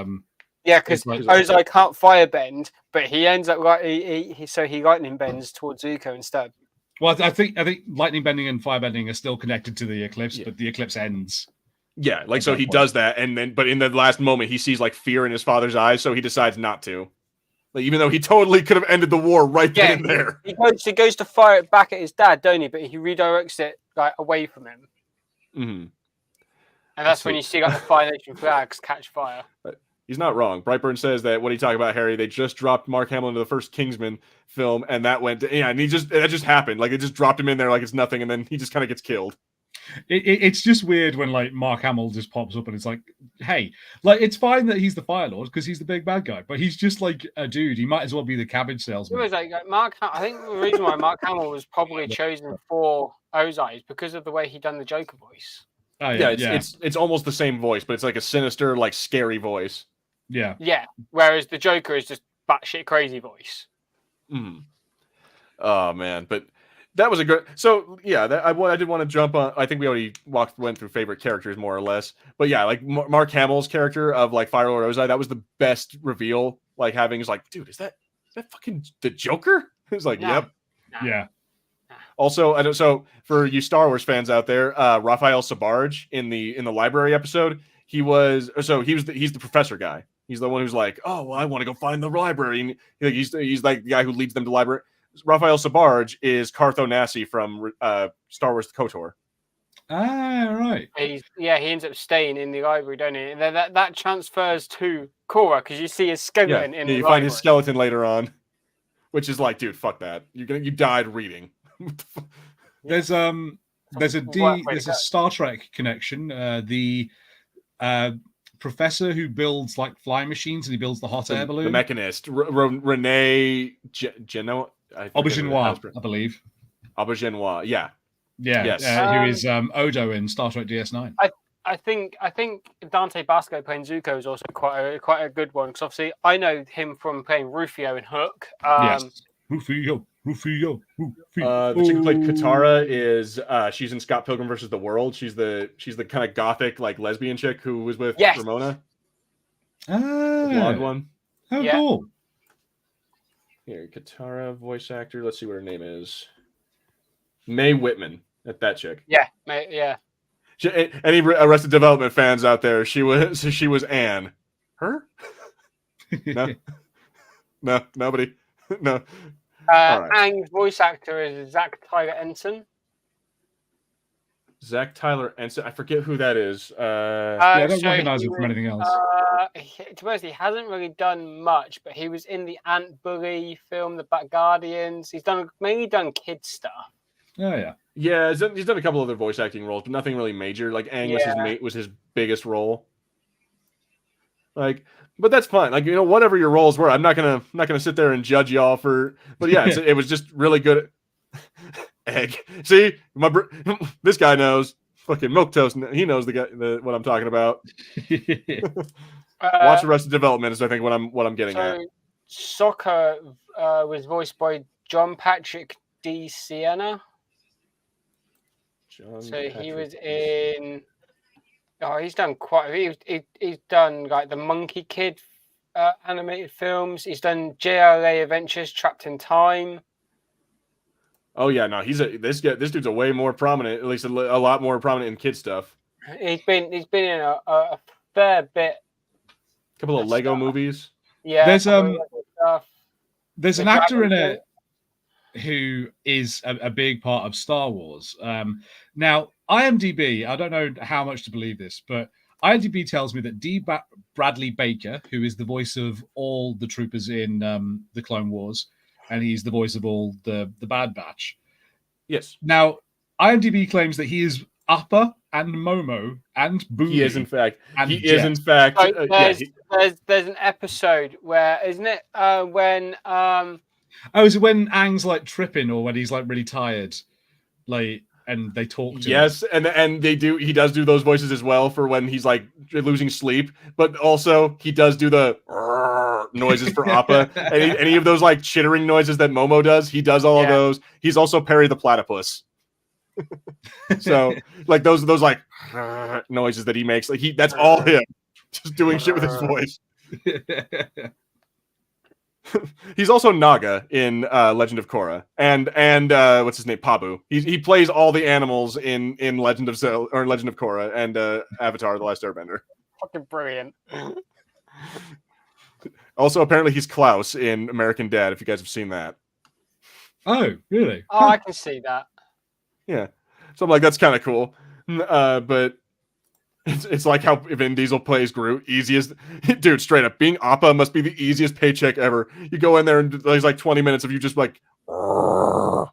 because Ozai can't firebend, but he ends up he lightning bends towards Zuko instead. Well, I think lightning bending and firebending are still connected to the eclipse, but the eclipse ends. Yeah, like so he does that, and then but in the last moment he sees like fear in his father's eyes, so he decides not to. Like, even though he totally could have ended the war right then and there. He goes to fire it back at his dad, don't he? But he redirects it like away from him. Mm-hmm. And that's when you see like the Fire Nation flags catch fire. He's not wrong. Brightburn says that what are you talking about, Harry? They just dropped Mark Hamill into the first Kingsman film, and that went and that just happened. Like, it just dropped him in there like it's nothing, and then he just kind of gets killed. It's just weird when like Mark Hamill just pops up and it's like, hey, like it's fine that he's the Fire Lord because he's the big bad guy, but he's just like a dude. He might as well be the cabbage salesman. It was like I think the reason why Mark Hamill was probably chosen for Ozai is because of the way he done the Joker voice. Oh, yeah, it's almost the same voice, but it's like a sinister, like scary voice. Yeah. Whereas the Joker is just batshit crazy voice. Oh man, but that was a good. So yeah, I did want to jump on. I think we already went through favorite characters more or less, but yeah, like Mark Hamill's character of like Fire Lord Ozai, that was the best reveal. Like having is like, dude, is that fucking the Joker? It's like, yep, yeah. Also, so for you Star Wars fans out there, Raphael Sabarge in the library episode, he's the professor guy. He's the one who's like, oh, well, I want to go find the library. And he's like the guy who leads them to library. Raphael Sabarge is Cartho Nassi from Star Wars KOTOR. Ah, right. He ends up staying in the library, don't he? And then that transfers to Korra because you see his skeleton in the library. You find his skeleton later on, which is like, dude, fuck that. You died reading. There's a Star Trek connection. The professor who builds like flying machines and he builds the hot air balloon. The mechanist, Renee Genoa. Auberginois, I believe. Auberginois, yeah. Yes. Who is Odo in Star Trek DS9. I think Dante Basco playing Zuko is also quite a good one because obviously I know him from playing Rufio in Hook. Yes. Rufio. The chick who played Katara is she's in Scott Pilgrim versus the World. She's the kind of gothic like lesbian chick who was with Ramona. The blonde one. Oh, cool. Here, Katara voice actor. Let's see what her name is. Mae Whitman. That chick. Yeah. Any Arrested Development fans out there? She was Anne. Her? No. No. Nobody. No. Aang's voice actor is Zach Tyler Ensign. Zach Tyler Ensign. I forget who that is. I don't recognize him from anything else. To be honest, he hasn't really done much, but he was in the Ant Bully film, The Bat Guardians. He's mainly done kid stuff. Oh yeah. Yeah, he's done a couple other voice acting roles, but nothing really major. Like Aang was his biggest role. Like, but that's fine. Like, whatever your roles were, I'm not gonna sit there and judge y'all for. But yeah, it was just really good. Egg. See, this guy knows fucking milk toast. He knows what I'm talking about. Watch Arrested Development is I think what I'm getting at. Sokka was voiced by John Patrick D. Sienna. He was in. Oh, he's done quite. He's done like the Monkey Kid animated films. He's done JLA Adventures, Trapped in Time. Oh yeah, no, this dude's a way more prominent, at least a lot more prominent in kid stuff. He's been in a fair bit. A couple of Lego stuff. movies. Yeah, There's stuff. there's The an actor in Dragon it who is a big part of Star Wars. Now, IMDb, I don't know how much to believe this, but IMDb tells me that Bradley Baker, who is the voice of all the troopers in the Clone Wars, and he's the voice of all the Bad Batch. Yes. Now, IMDb claims that he is Appa and Momo and Boomy. He is in fact. and He Jet. is in fact. So there's an episode where, isn't it? When Oh, is it when Aang's like tripping or when he's like really tired, like, and they talk to him? Yes, and he does do those voices as well for when he's like losing sleep, but also he does do the noises for Appa. Any of those like chittering noises that Momo does, he does all of those. He's also Perry the Platypus. So like those like noises that he makes, like that's all him, just doing shit with his voice. He's also Naga in Legend of Korra, and what's his name, Pabu. He plays all the animals in Legend of Korra and Avatar: The Last Airbender. fucking brilliant. Also, apparently, he's Klaus in American Dad. If you guys have seen that. Oh, really? Oh, I can see that. Yeah, so I'm like, that's kind of cool, but it's like how Vin Diesel plays Groot. Easiest, dude, straight up, being Appa must be the easiest paycheck ever. You go in there and there's like 20 minutes of you just like. Do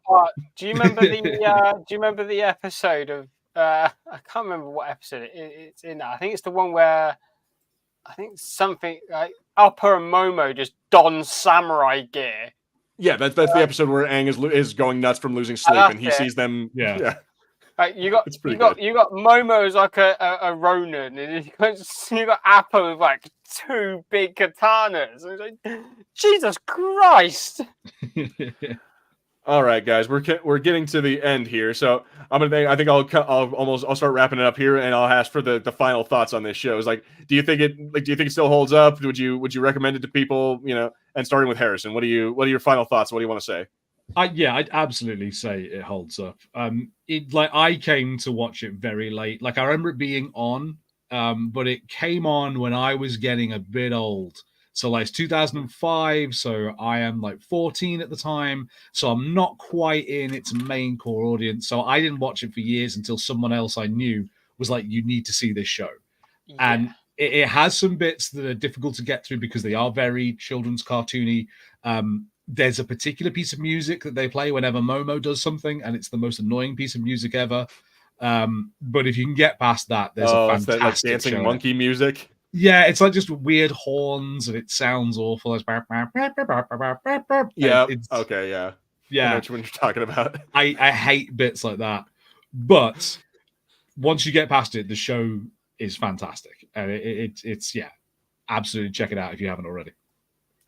you remember the episode of I can't remember what episode it's in. I think it's the one where I think something like Appa and Momo just don samurai gear. Yeah, that's the episode where Aang is going nuts from losing sleep, and he sees them. Yeah. Like you got Momo as like a Ronin, and you got Appa with like two big katanas. And it's like, Jesus Christ! All right, guys, we're getting to the end here, so I think I'll start wrapping it up here, and I'll ask for the final thoughts on this show. Is like, do you think it still holds up? Would you recommend it to people? And starting with Harrison, what are your final thoughts? What do you want to say? I'd absolutely say it holds up. I came to watch it very late. Like I remember it being on, but it came on when I was getting a bit old. So like it's 2005, so I am like 14 at the time. So I'm not quite in its main core audience. So I didn't watch it for years until someone else I knew was like, "You need to see this show," and it has some bits that are difficult to get through because they are very children's cartoony. There's a particular piece of music that they play whenever Momo does something, and it's the most annoying piece of music ever. But if you can get past that, there's a fantastic like dancing monkey music. Yeah, it's like just weird horns, and it sounds awful. Yeah. Okay. Yeah. Yeah. I know what you're talking about. I hate bits like that, but once you get past it, the show is fantastic, and it's absolutely check it out if you haven't already.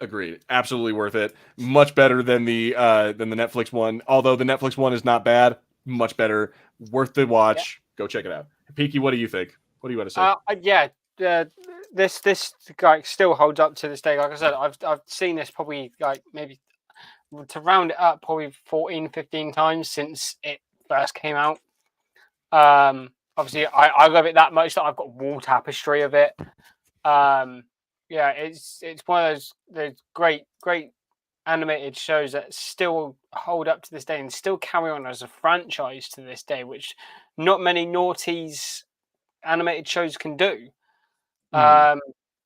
Agreed. Absolutely worth it. Much better than the Netflix one. Although the Netflix one is not bad, much better. Worth the watch. Go check it out. Peaky, what do you think? What do you want to say? This like still holds up to this day. Like I said, I've seen this probably like maybe to round it up, probably 14, 15 times since it first came out. Obviously, I love it that much that I've got wall tapestry of it. It's one of those great animated shows that still hold up to this day and still carry on as a franchise to this day, which not many noughties animated shows can do. And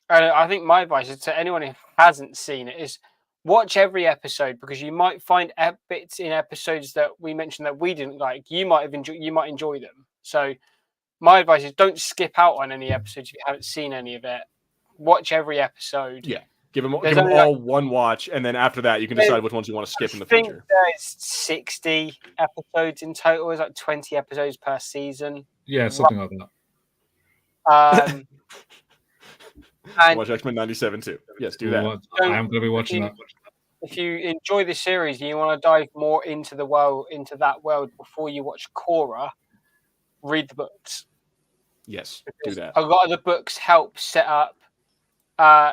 I think my advice is to anyone who hasn't seen it is watch every episode, because you might find bits in episodes that we mentioned that we didn't like. You might enjoy them. So my advice is don't skip out on any episodes if you haven't seen any of it. Watch every episode. Yeah, give them all one watch, and then after that, you can decide which ones you want to skip in the future. I think there's 60 episodes in total. There's like 20 episodes per season. Yeah, something like that. And watch X-Men 97 too. Yes, do that. I am going to be watching that. If you enjoy the series and you want to dive more into that world before you watch Korra, read the books. Yes, do that. A lot of the books help set up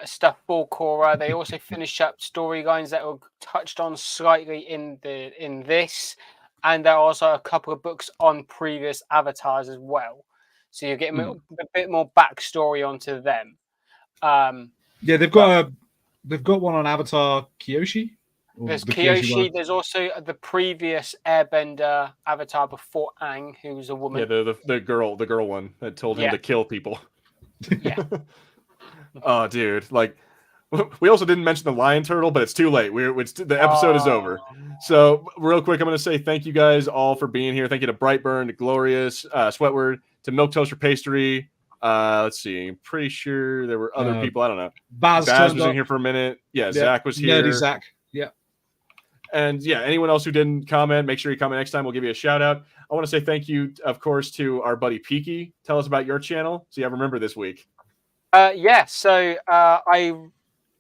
stuff for Korra. They also finish up storylines that were touched on slightly in this. and there are also a couple of books on previous avatars as well. So you're getting a bit more backstory onto them. Yeah, they've got one on Avatar Kyoshi. There's Kyoshi. There's also the previous Airbender avatar before Aang, who was a woman. Yeah, the girl one that told him to kill people. Yeah. Oh, dude, like we also didn't mention the lion turtle, but it's too late. The episode is over. So real quick, I'm going to say thank you guys all for being here. Thank you to Brightburn, to Glorious, Sweatward, to Milk Toaster Pastry. Let's see. I'm pretty sure there were other people. I don't know. Baz was in here for a minute. Yeah, Zach was here. Nerdy Zach. Yeah. And yeah, anyone else who didn't comment, make sure you comment next time. We'll give you a shout out. I want to say thank you, of course, to our buddy Peaky. Tell us about your channel. So you have remember this week. Yeah. So I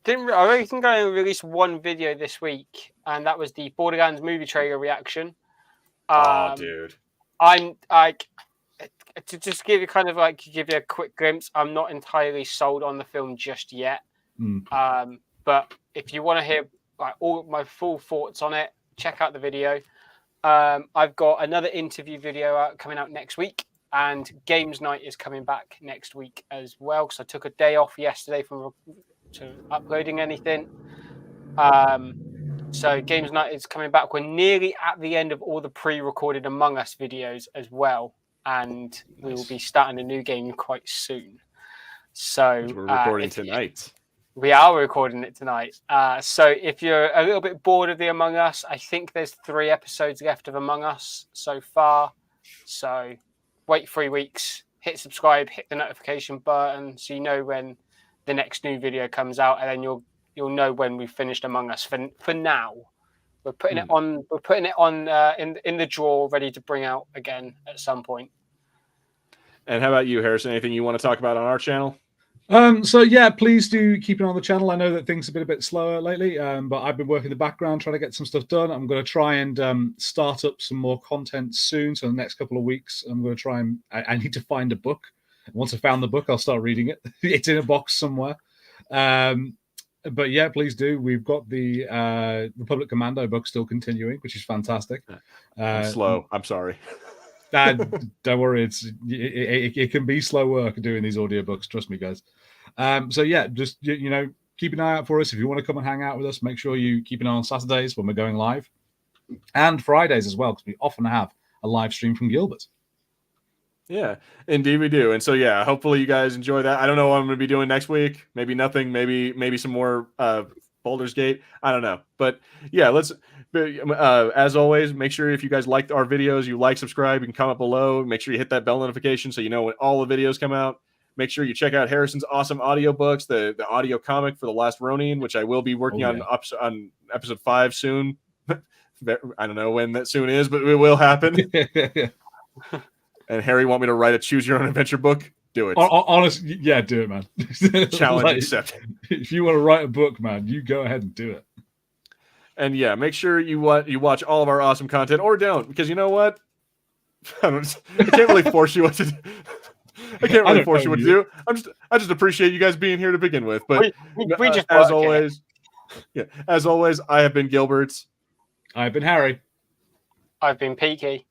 only think I released one video this week, and that was the Borderlands movie trailer reaction. Dude. I'm like, to just give you a quick glimpse, I'm not entirely sold on the film just yet. But if you want to hear like all my full thoughts on it, check out the video. I've got another interview video coming out next week, and Games Night is coming back next week as well, because I took a day off yesterday from uploading anything. So Games Night is coming back. We're nearly at the end of all the pre-recorded Among Us videos as well, and we will be starting a new game quite soon. So we're recording tonight. We are recording it tonight. So if you're a little bit bored of the Among Us, I think there's 3 episodes left of Among Us so far. So wait 3 weeks, hit subscribe, hit the notification button so you know when the next new video comes out, and then you'll know when we've finished Among Us. For now, we're putting it on. We're putting it on in the drawer, ready to bring out again at some point. And how about you, Harrison? Anything you want to talk about on our channel? So yeah, please do keep an eye on the channel. I know that things have been a bit slower lately, but I've been working in the background trying to get some stuff done. I'm going to try and start up some more content soon. So the next couple of weeks, I'm going to try and I need to find a book. Once I found the book, I'll start reading it. It's in a box somewhere. But yeah, please do. We've got the Republic Commando book still continuing, which is fantastic. Slow. I'm sorry. Don't worry. It can be slow work doing these audiobooks. Trust me, guys. So yeah, just keep an eye out for us. If you want to come and hang out with us, make sure you keep an eye on Saturdays when we're going live, and Fridays as well, because we often have a live stream from Gilbert. Yeah, indeed we do. And so yeah, hopefully you guys enjoy that. I don't know what I'm going to be doing next week. Maybe nothing. Maybe some more Baldur's Gate. I don't know. But yeah, let's. As always, make sure if you guys liked our videos, you like, subscribe. You can comment below. Make sure you hit that bell notification so you know when all the videos come out. Make sure you check out Harrison's awesome audiobooks, the audio comic for The Last Ronin, which I will be working on episode 5 soon. I don't know when that soon is, but it will happen. And Harry want me to write a choose your own adventure book? Do it. Honestly, yeah, do it, man. Challenge accepted. If you want to write a book, man, you go ahead and do it. And yeah, make sure you watch all of our awesome content, or don't, because you know what? I can't really force you what to do. I can't really force you what to do. I just appreciate you guys being here to begin with. But we just as always, I have been Gilbert. I've been Harry. I've been Peaky.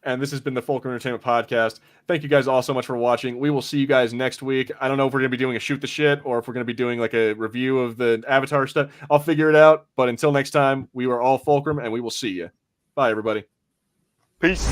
And this has been the Fulcrum Entertainment Podcast. Thank you guys all so much for watching. We will see you guys next week. I don't know if we're going to be doing a shoot the shit or if we're going to be doing like a review of the Avatar stuff. I'll figure it out. But until next time, we are all Fulcrum, and we will see you. Bye, everybody. Peace.